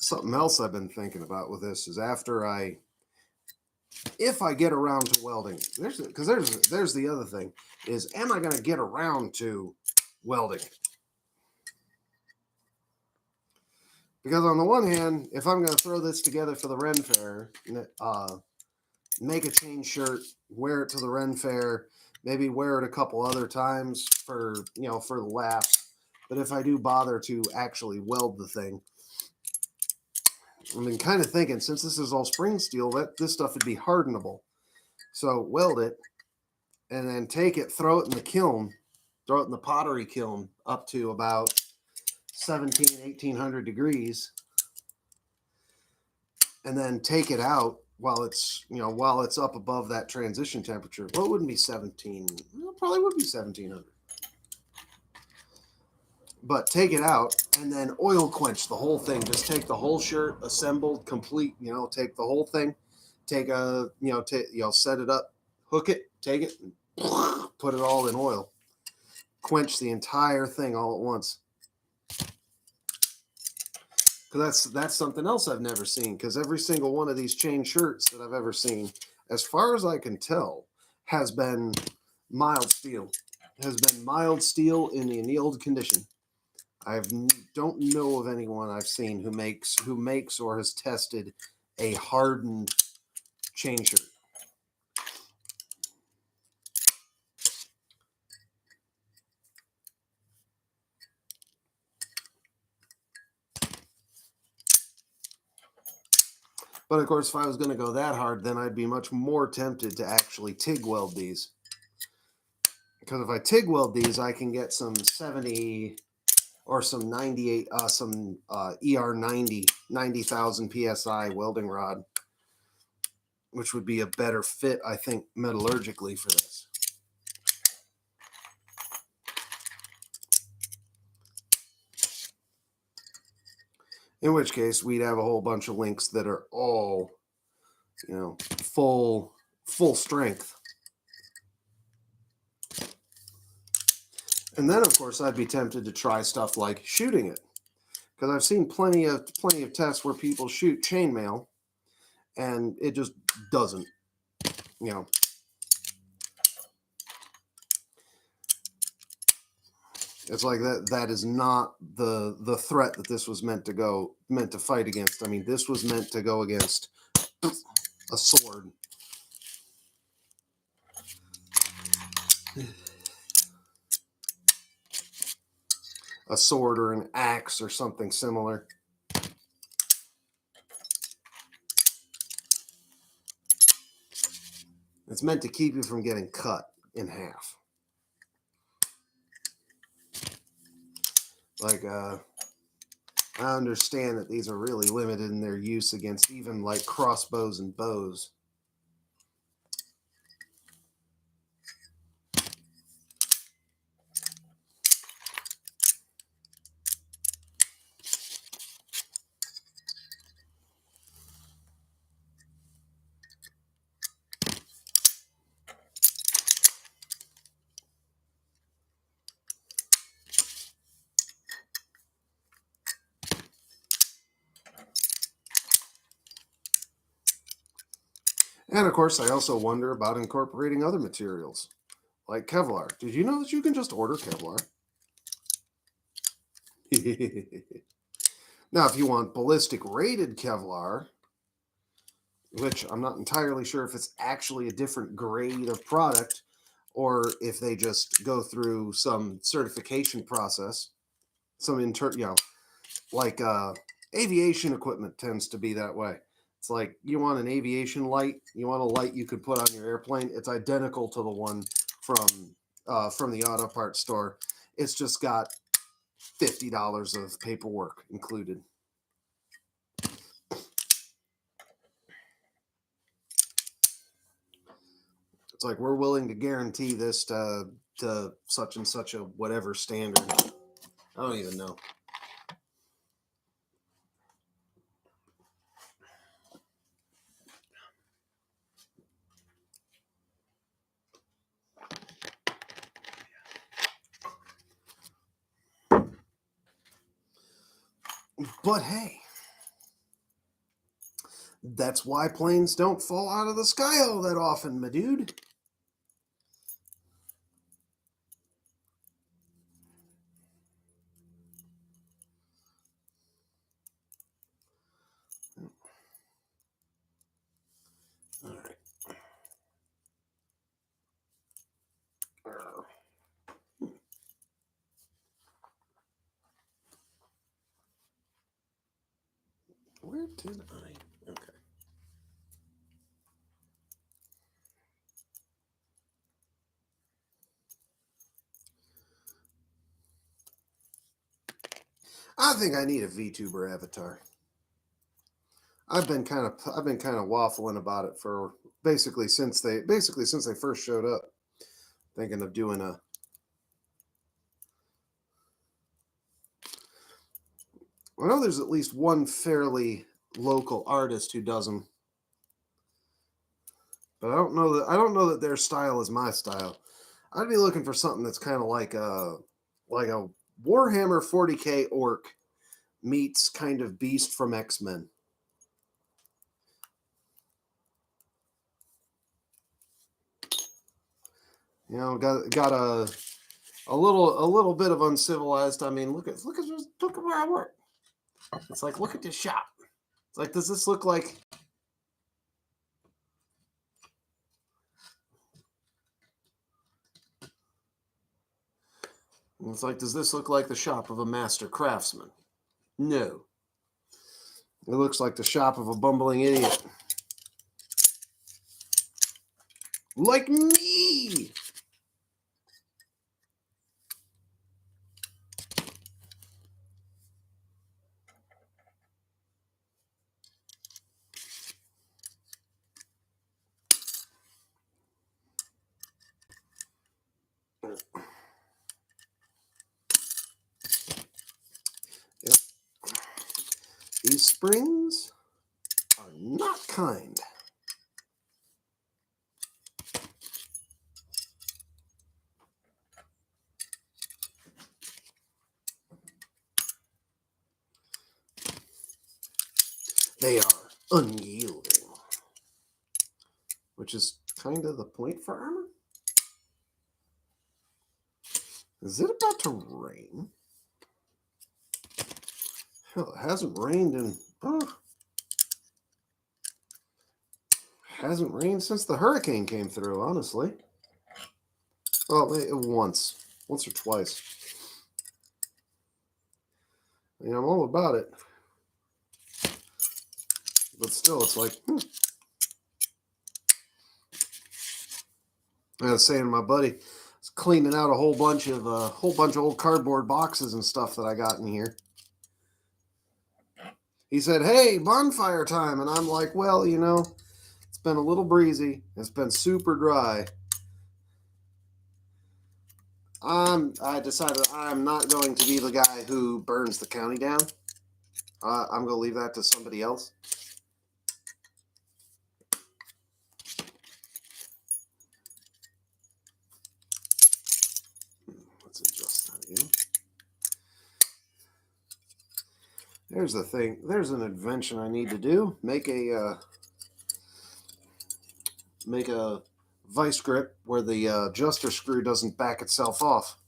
A: Something else I've been thinking about with this is if I get around to welding, there's the other thing is, am I going to get around to welding? Because on the one hand, if I'm going to throw this together for the Ren Fair, make a chain shirt, wear it to the Ren Fair, maybe wear it a couple other times for the laughs. But if I do bother to actually weld the thing, I've been kind of thinking, since this is all spring steel, that this stuff would be hardenable. So weld it, and then take it, throw it in the kiln, throw it in the pottery kiln up to about 1800 degrees, and then take it out while it's up above that transition temperature. Well, it wouldn't be 17. Well, it probably would be 1700. But take it out and then oil quench the whole thing. Just take the whole shirt assembled, complete. Take the whole thing. Take set it up, hook it, take it, and put it all in oil. Quench the entire thing all at once. Because that's something else I've never seen. Because every single one of these chain shirts that I've ever seen, as far as I can tell, has been mild steel. Has been mild steel in the annealed condition. I don't know of anyone I've seen who makes or has tested a hardened chain shirt. But of course, if I was going to go that hard, then I'd be much more tempted to actually TIG weld these. Because if I TIG weld these, I can get some 70 or some 98, some ER 90,000 PSI welding rod, which would be a better fit, I think, metallurgically for this. In which case, we'd have a whole bunch of links that are all, full strength. And then, of course, I'd be tempted to try stuff like shooting it, because I've seen plenty of tests where people shoot chainmail, and it just doesn't, It's like that is not the threat that this was meant to fight against. I mean, this was meant to go against a sword. A sword or an axe or something similar. It's meant to keep you from getting cut in half. Like, I understand that these are really limited in their use against even like crossbows and bows. And of course, I also wonder about incorporating other materials, like Kevlar. Did you know that you can just order Kevlar? Now, if you want ballistic rated Kevlar, which I'm not entirely sure if it's actually a different grade of product or if they just go through some certification process, like aviation equipment tends to be that way. It's like you want an aviation light, you want a light you could put on your airplane. It's identical to the one from the auto parts store. It's just got $50 of paperwork included. It's like we're willing to guarantee this to such and such a whatever standard. I don't even know. But hey, that's why planes don't fall out of the sky all that often, my dude. Where did I? Okay. I think I need a VTuber avatar. I've been kind of waffling about it for basically since they first showed up. Thinking of doing a. I know there's at least one fairly local artist who does them, but I don't know that their style is my style. I'd be looking for something that's kind of like a Warhammer 40K orc meets kind of Beast from X-Men. You know, got a little bit of uncivilized. I mean, look at where I work. It's like, look at this shop. It's like, does this look like? It's like, does this look like the shop of a master craftsman? No. It looks like the shop of a bumbling idiot. Like me! Yep. These springs are not kind. They are unyielding, which is kind of the point for armor. Is it about to rain? Hell, it hasn't rained in hasn't rained since the hurricane came through, honestly. Oh, once or twice. I mean, I'm all about it. But still, it's like, I was saying to my buddy, I was cleaning out a whole bunch of old cardboard boxes and stuff that I got in here. He said, "Hey, bonfire time," and I'm like, "Well, you know, it's been a little breezy. It's been super dry. I decided I'm not going to be the guy who burns the county down. I'm going to leave that to somebody else." Let's adjust that again. There's the thing. There's an invention I need to do. Make a vice grip where the adjuster screw doesn't back itself off.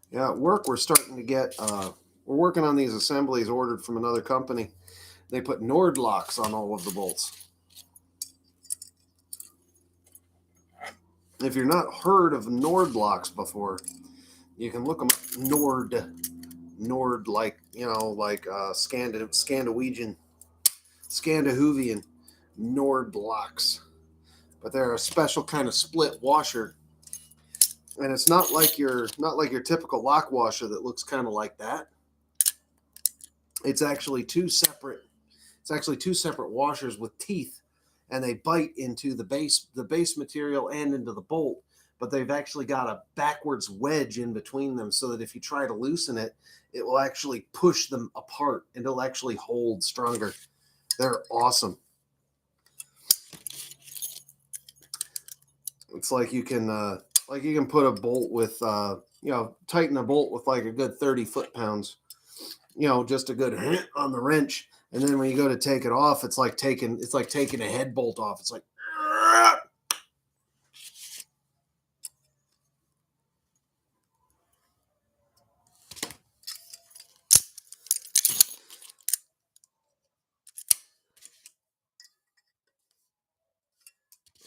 A: Yeah, at work we're starting to get. We're working on these assemblies ordered from another company. They put Nord locks on all of the bolts. If you're not heard of Nord locks before, you can look them up. Nord, like, you know, like Scandinavian, Nord locks. But they're a special kind of split washer, and it's not like your typical lock washer that looks kind of like that. It's actually two separate washers with teeth, and they bite into the base material and into the bolt, but they've actually got a backwards wedge in between them so that if you try to loosen it, it will actually push them apart and it'll actually hold stronger. They're awesome. It's like you can put a bolt with tighten a bolt with like a good 30 foot-pounds, just a good hit on the wrench. And then when you go to take it off, it's like taking a head bolt off. It's like,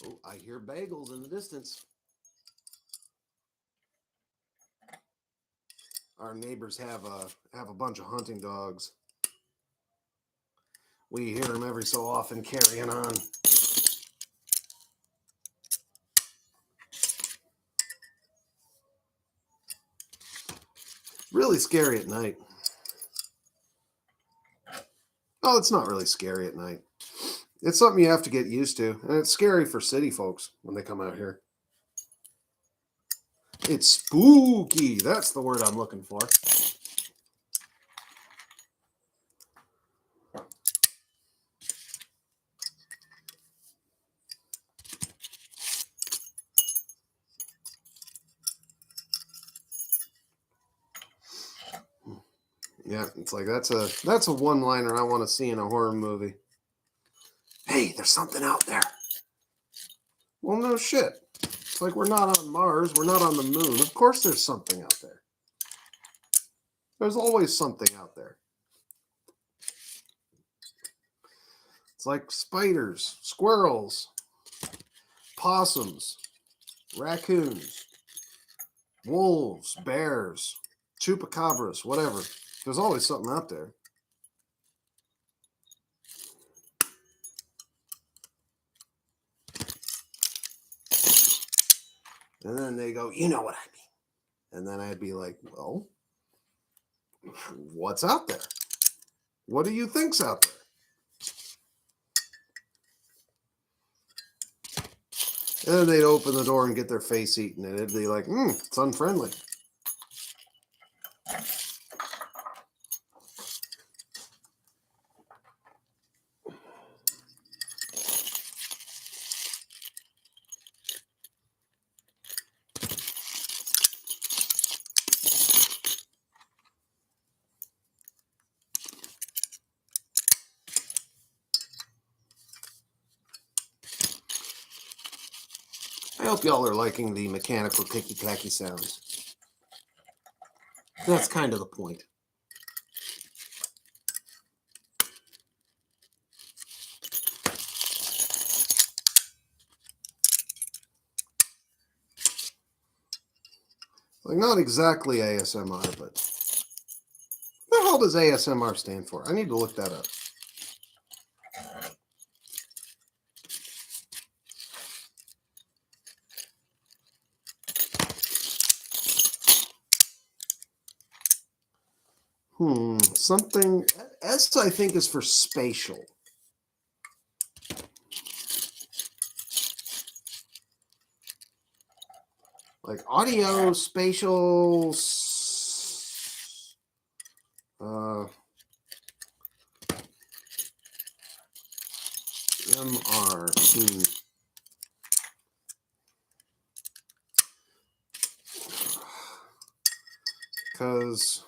A: oh, I hear bagels in the distance. our neighbors have a bunch of hunting dogs. We hear them every so often carrying on. Really scary at night. Oh, it's not really scary at night. It's something you have to get used to, and it's scary for city folks when they come out here. It's spooky. That's the word I'm looking for. Yeah, it's like that's a one-liner I want to see in a horror movie. Hey, there's something out there. Well, no shit. It's like we're not on Mars, we're not on the moon. Of course there's something out there. There's always something out there. It's like spiders, squirrels, possums, raccoons, wolves, bears, chupacabras, whatever. There's always something out there. And then they go, you know what I mean. And then I'd be like, well, what's out there? What do you think's out there? And then they'd open the door and get their face eaten, and it'd be like, it's unfriendly. I hope y'all are liking the mechanical clicky-clacky sounds. That's kind of the point. Like, not exactly ASMR, but what the hell does ASMR stand for? I need to look that up. Something, S I think is for spatial. Like audio, spatial, MR. Because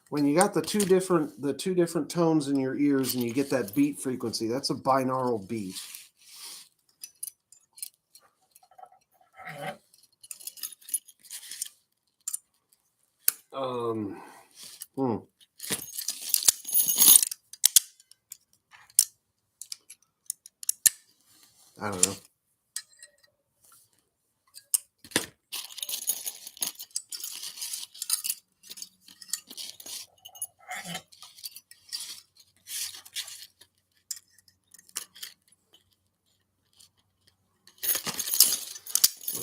A: when you got the two different tones in your ears and you get that beat frequency, that's a binaural beat. I don't know.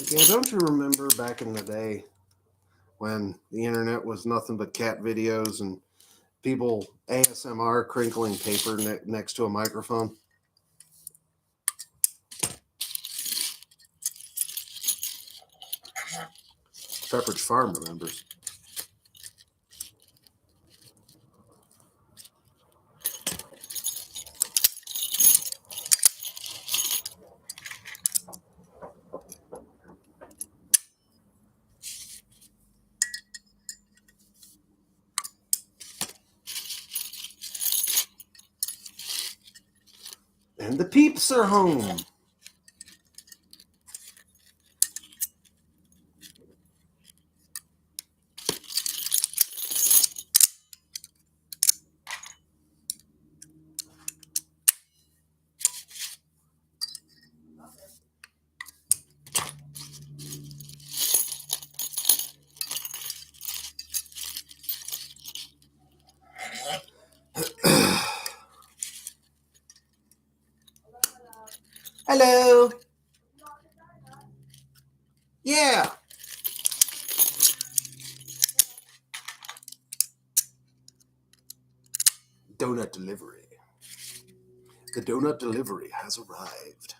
A: Yeah, don't you remember back in the day when the internet was nothing but cat videos and people ASMR crinkling paper next to a microphone? Pepperidge Farm remembers. And the peeps are home. Hello. Yeah. Donut delivery. The donut delivery has arrived.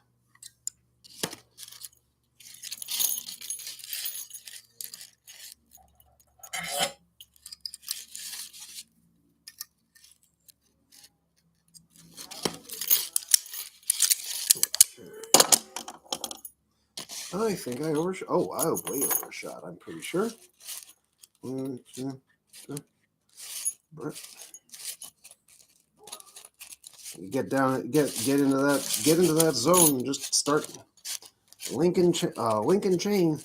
A: I think I overshot. Oh, I way overshot. I'm pretty sure. You get down, get into that zone, and just start linking chain.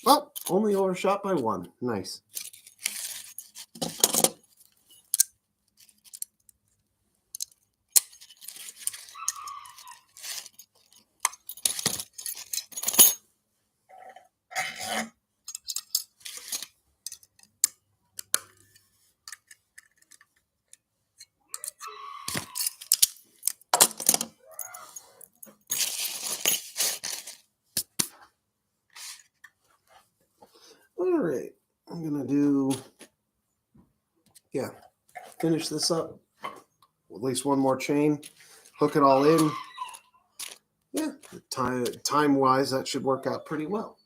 A: Oh, only overshot by 1. Nice. All right, I'm gonna do, finish this up. At least one more chain, hook it all in. Yeah, time wise, that should work out pretty well.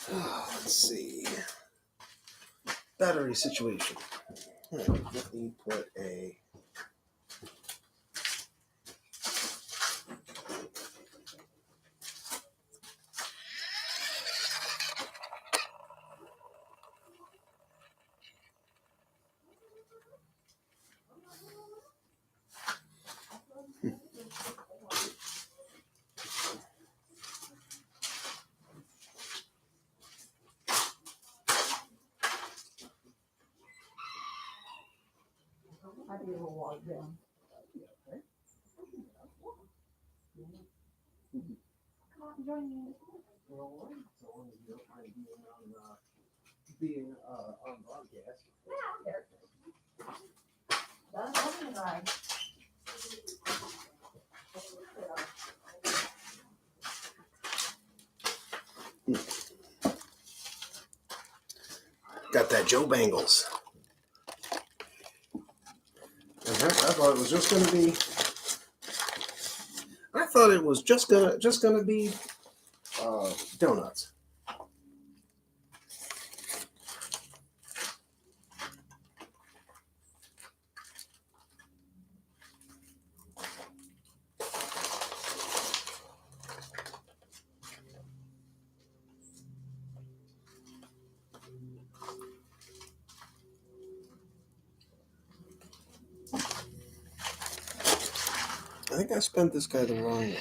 A: Let's see. Battery situation. Let me put a.
B: I need a little water down. Come on, join me.
A: Being on broadcast.
B: Yeah, there. That's something right.
A: Got that Joe Bangles. I thought it was just gonna be. I thought it was just gonna be donuts. I think I spent this guy the wrong way.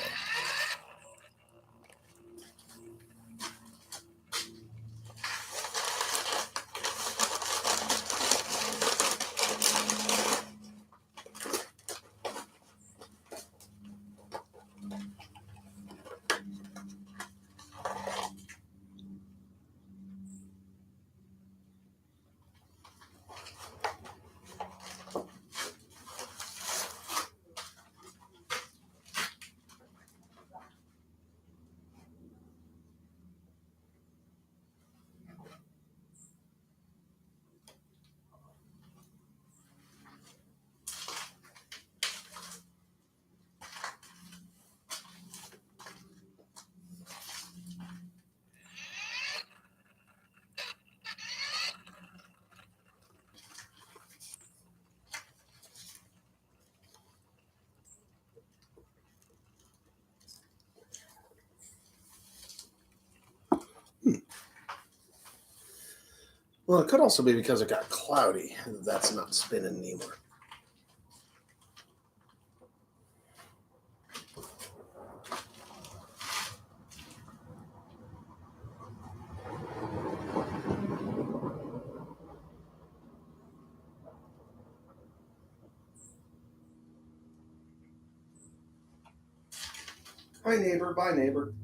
A: Well, it could also be because it got cloudy. That's not spinning anymore. Hi, neighbor. Bye, neighbor.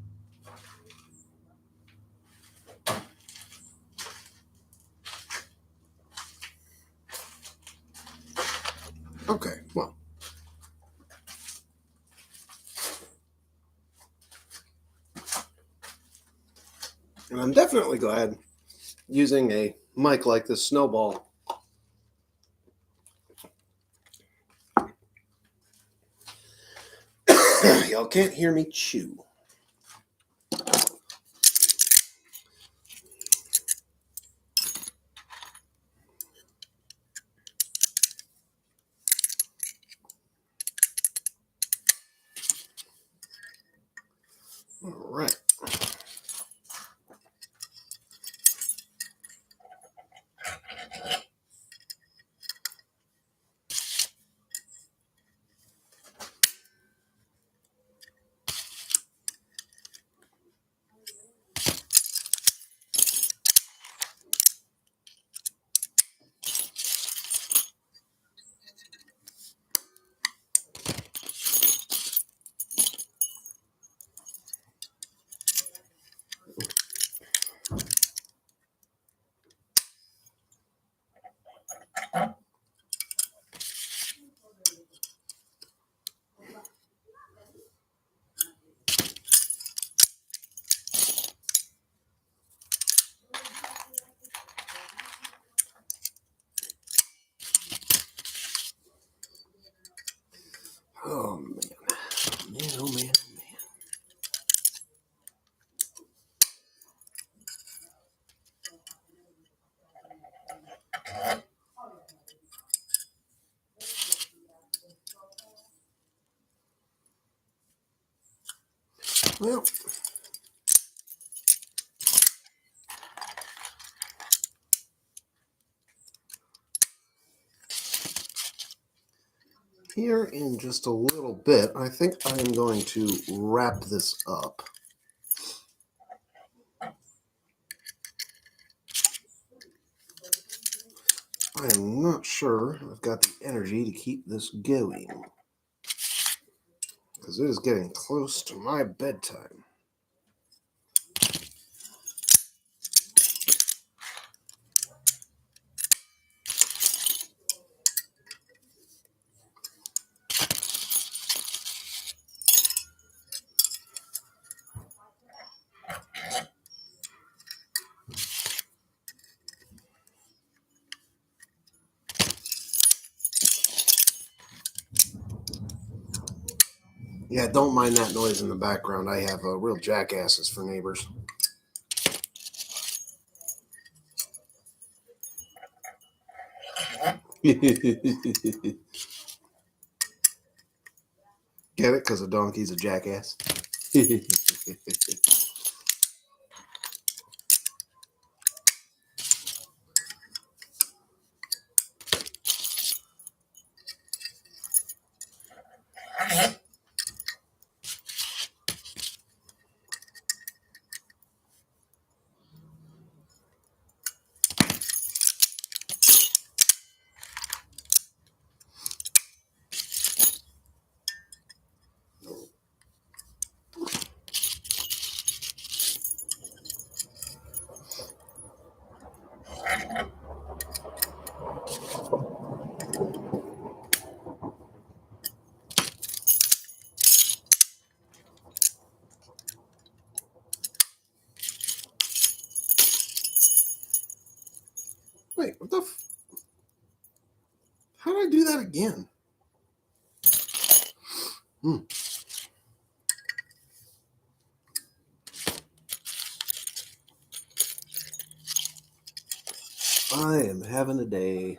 A: Okay, well. And I'm definitely glad using a mic like this Snowball. Y'all can't hear me chew. All right. Oh, man. Man, oh, man, oh, man. Well, here in just a little bit, I think I am going to wrap this up. I am not sure I've got the energy to keep this going, because it is getting close to my bedtime. Yeah, don't mind that noise in the background. I have real jackasses for neighbors. Get it? Because a donkey's a jackass. Wait, what the how did I do that again? I am having a day.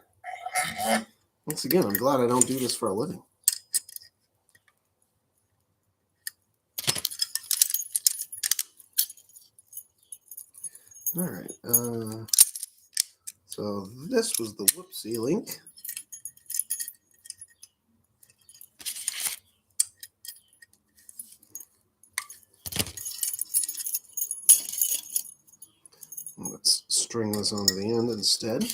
A: Once again, I'm glad I don't do this for a living. All right. So this was the whoopsie link. Let's string this onto the end instead.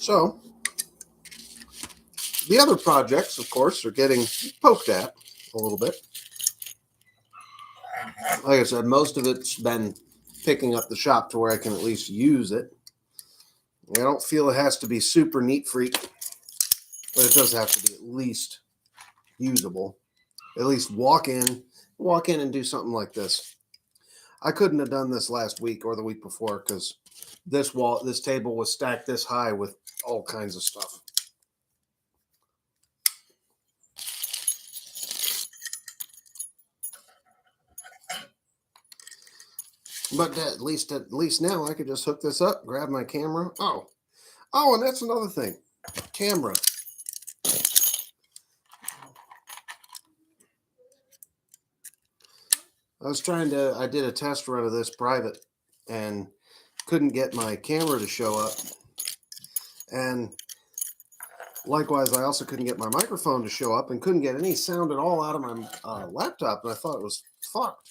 A: So the other projects, of course, are getting poked at a little bit. Like I said, most of it's been picking up the shop to where I can at least use it. I don't feel it has to be super neat freak, but it does have to be at least usable. At least walk in and do something like this. I couldn't have done this last week or the week before because this table was stacked this high with all kinds of stuff. But at least now I could just hook this up, grab my camera. Oh, and that's another thing. Camera. I did a test run of this private and couldn't get my camera to show up. And likewise, I also couldn't get my microphone to show up and couldn't get any sound at all out of my laptop. And I thought it was fucked.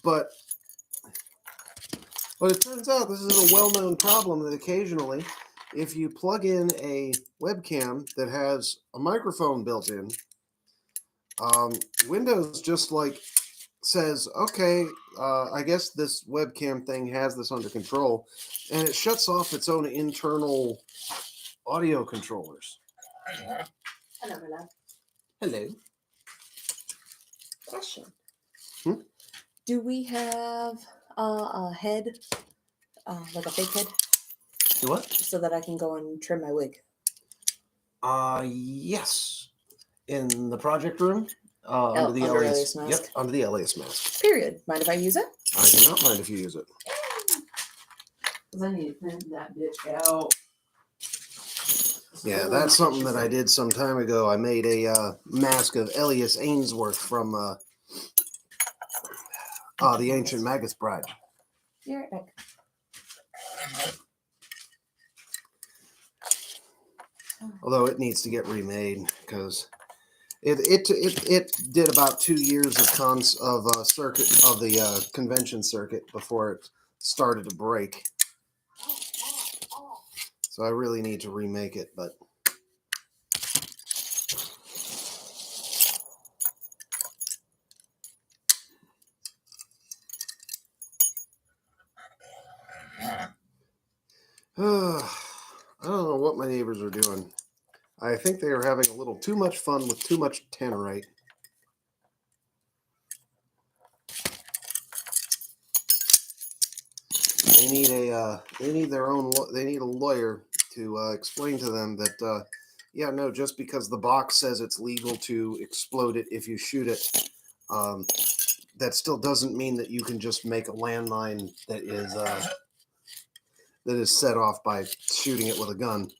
A: But it turns out this is a well-known problem that occasionally, if you plug in a webcam that has a microphone built in, Windows just like says, okay, I guess this webcam thing has this under control, and it shuts off its own internal audio controllers.
B: Hello, hello.
A: Hello.
C: Question.
A: Hmm?
C: Do we have a head, like a fake head,
A: Do what?
C: so that I can go and trim my wig?
A: Yes. In the project room, under the
C: under
A: alias
C: mask.
A: Yep, under the alias mask.
C: Period. Mind if I use it?
A: I do not mind if you use it.
B: Because I need to print that bitch out.
A: Yeah, that's something that I did some time ago. I made a mask of Elias Ainsworth from the Ancient Magus Bride.
C: You're right back.
A: Although it needs to get remade because it did about 2 years of circuit of the convention circuit before it started to break. So I really need to remake it, but I don't know what my neighbors are doing. I think they are having a little too much fun with too much tannerite. They need a lawyer to explain to them that just because the box says it's legal to explode it if you shoot it, that still doesn't mean that you can just make a landmine that is set off by shooting it with a gun.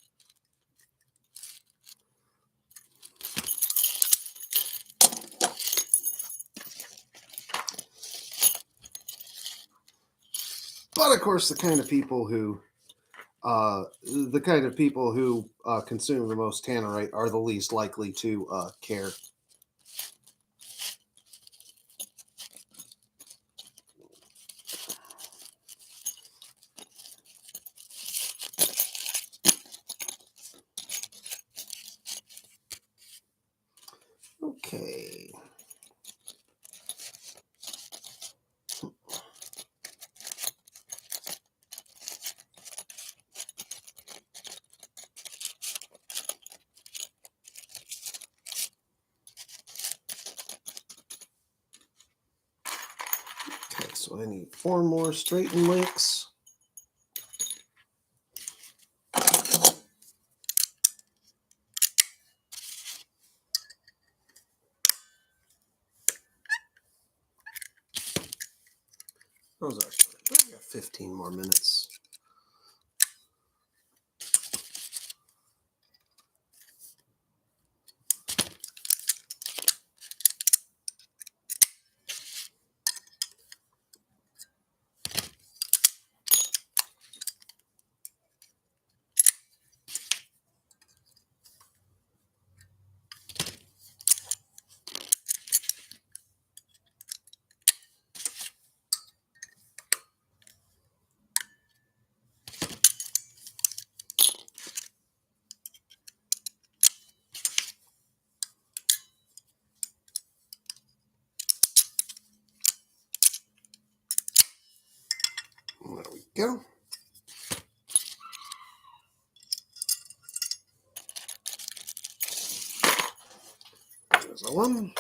A: But of course, the kind of people who consume the most tannerite are the least likely to care. Okay. Okay, so I need 4 more straighten links. Those are I got 15 more minutes. Go. There's a one.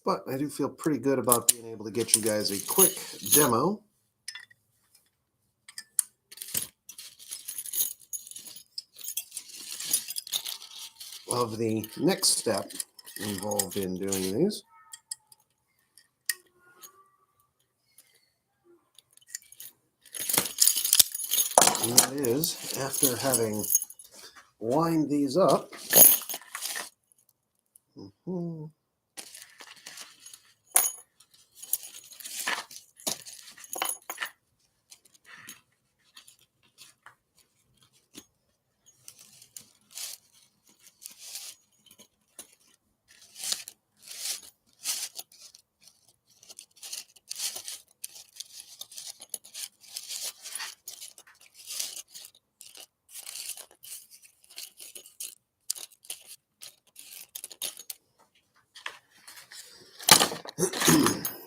A: But I do feel pretty good about being able to get you guys a quick demo of the next step involved in doing these. And that is, after having lined these up,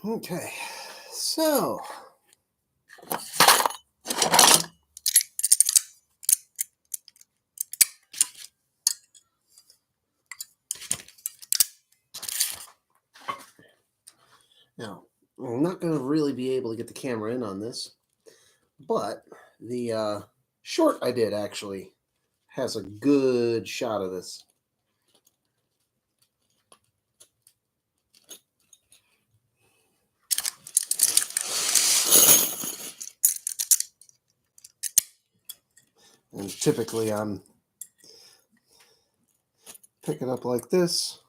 A: okay, so now I'm not going to really be able to get the camera in on this, but the short I did actually has a good shot of this. And typically I'm pick it up like this.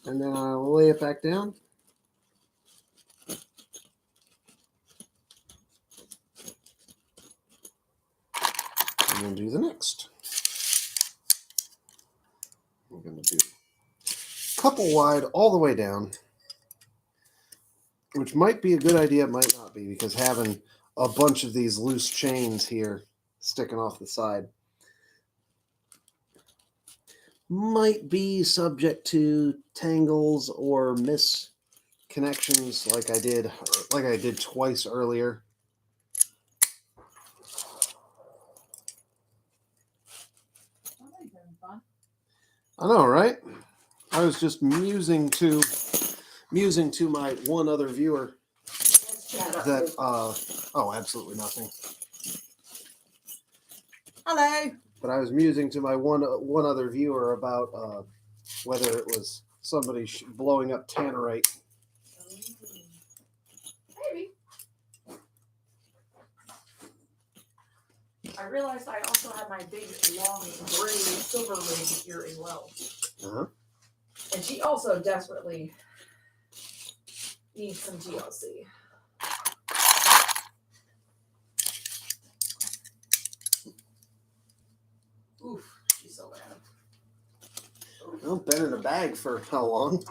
A: And then I'll lay it back down. And then do the next. I'm going to do a couple wide all the way down, which might be a good idea, it might not be, because having a bunch of these loose chains here sticking off the side might be subject to tangles or misconnections like I did twice earlier. I know, right? I was just musing to my one other viewer that oh, absolutely nothing.
C: Hello.
A: But I was musing to my one other viewer about whether it was somebody blowing up tannerite.
B: Maybe. I realized I also had my big, long, gray silver rig here as well.
A: Uh-huh.
B: And she also desperately needs some TLC. Oof, she's so bad.
A: Well, been in a bag for how long?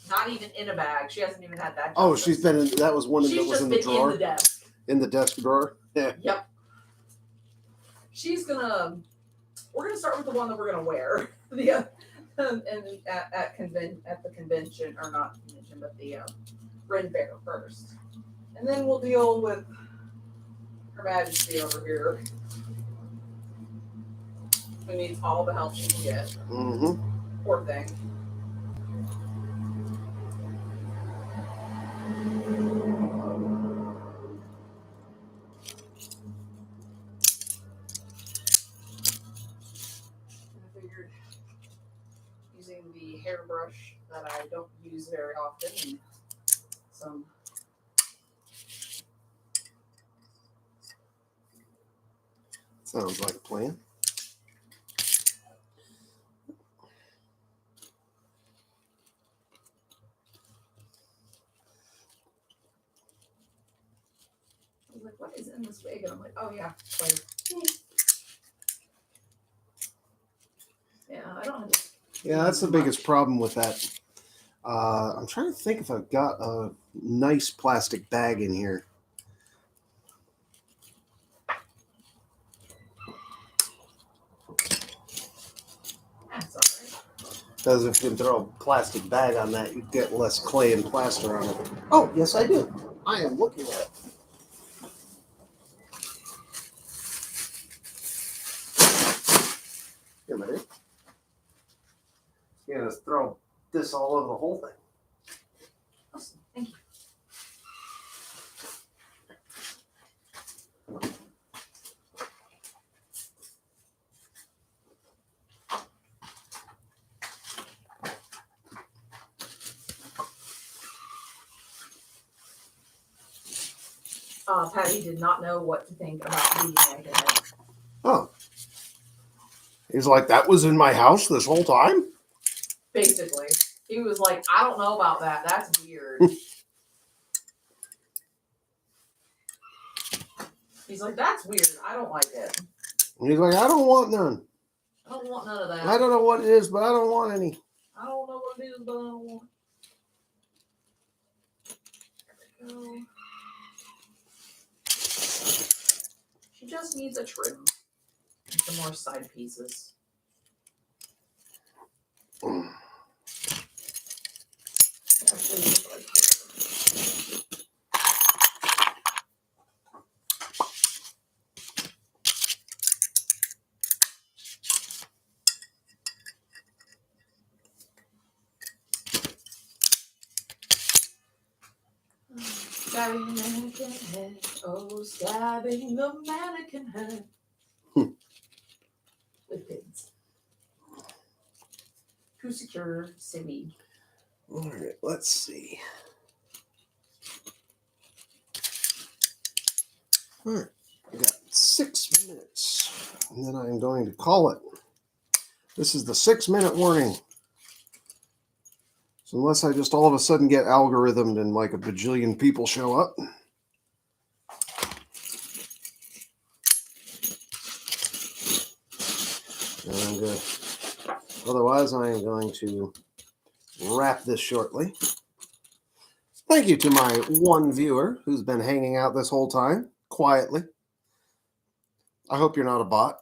B: Not even in a bag. She hasn't even had that.
A: Oh,
B: justice.
A: she's been in. That was one that
B: She's
A: was
B: just
A: in the
B: been
A: drawer.
B: in the desk.
A: In the desk drawer. Yeah.
B: Yep. We're gonna start with the one that we're gonna wear. The at the convention, or not convention, but the Ren Fair first, and then we'll deal with Her Majesty over here, who needs all the help she can get.
A: Mm-hmm.
B: Poor thing. I figured using the hairbrush that I don't use very often, and some
A: Sounds like a plan.
B: I was like, what is in this wig? And I'm like, oh yeah, like, yeah, I don't have to.
A: Yeah, that's the biggest problem with that. I'm trying to think if I've got a nice plastic bag in here.
B: That's all right.
A: Because if you can throw a plastic bag on that, you get less clay and plaster on it. Oh, yes, I do. I am looking at it. Here, my dear. You're going to throw this all over the whole thing.
B: Awesome. Thank you. Patty did not know what to think about the mannequin head.
A: Oh. He's like, that was in my house this whole time?
B: Basically. He was like, I don't know about that. That's weird. He's like, that's weird. I don't like it.
A: And he's like, I don't want none.
B: I don't want none of that.
A: I don't know what it is, but I don't want any.
B: I don't know what it is, but I don't want it. There we go. She just needs a trim. And some more side pieces. Actually, look like here. Stabbing the mannequin head. Oh, stabbing the mannequin head. With pins. To secure city.
A: All right, let's see. All right, we got 6 minutes, and then I'm going to call it. This is the 6-minute warning. So unless I just all of a sudden get algorithmed and like a bajillion people show up. And otherwise, I am going to wrap this shortly. Thank you to my one viewer who's been hanging out this whole time, quietly. I hope you're not a bot.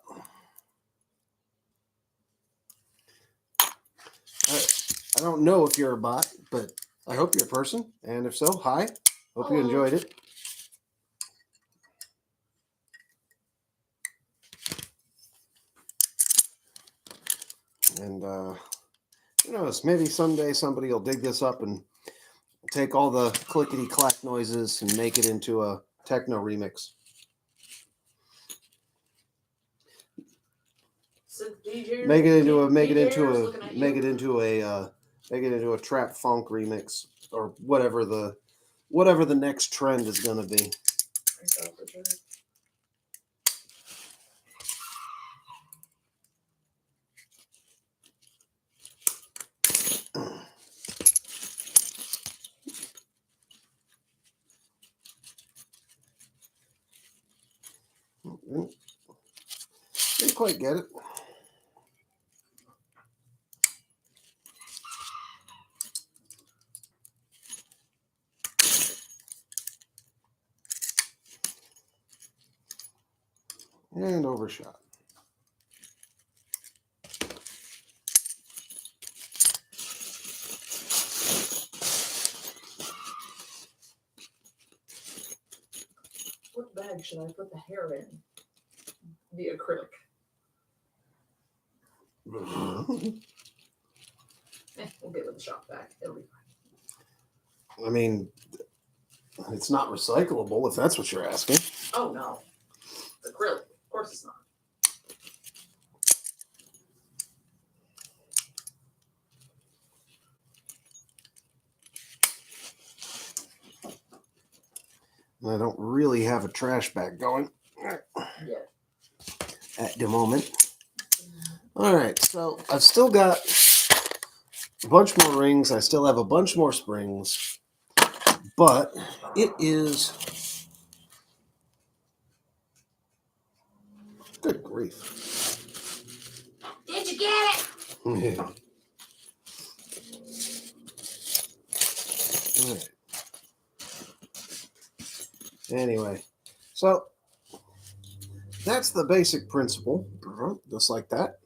A: I don't know if you're a bot, but I hope you're a person. And if so, hi. Hope you enjoyed it. And who knows, maybe someday somebody will dig this up and take all the clickety-clack noises and make it into a techno remix. Make it into a trap funk remix or whatever the next trend is going to be. Didn't quite get it. And overshot.
B: What bag should I put the hair in? The acrylic. We'll get with the shop vac. It'll be fine.
A: I mean, it's not recyclable if that's what you're asking.
B: Oh no. It's acrylic. Of course it's not.
A: And I don't really have a trash bag going
B: Yeah.
A: at the moment. All right, so I've still got a bunch more rings. I still have a bunch more springs, but it is good grief.
B: Did you get it?
A: Yeah. All right. Anyway, so that's the basic principle, just like that.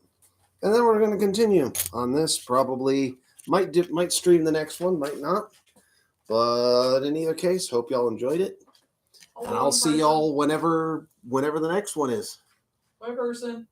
A: And then we're going to continue on this. Probably might stream the next one, might not. But in either case, hope y'all enjoyed it. And I'll see y'all whenever the next one is.
B: Bye, person.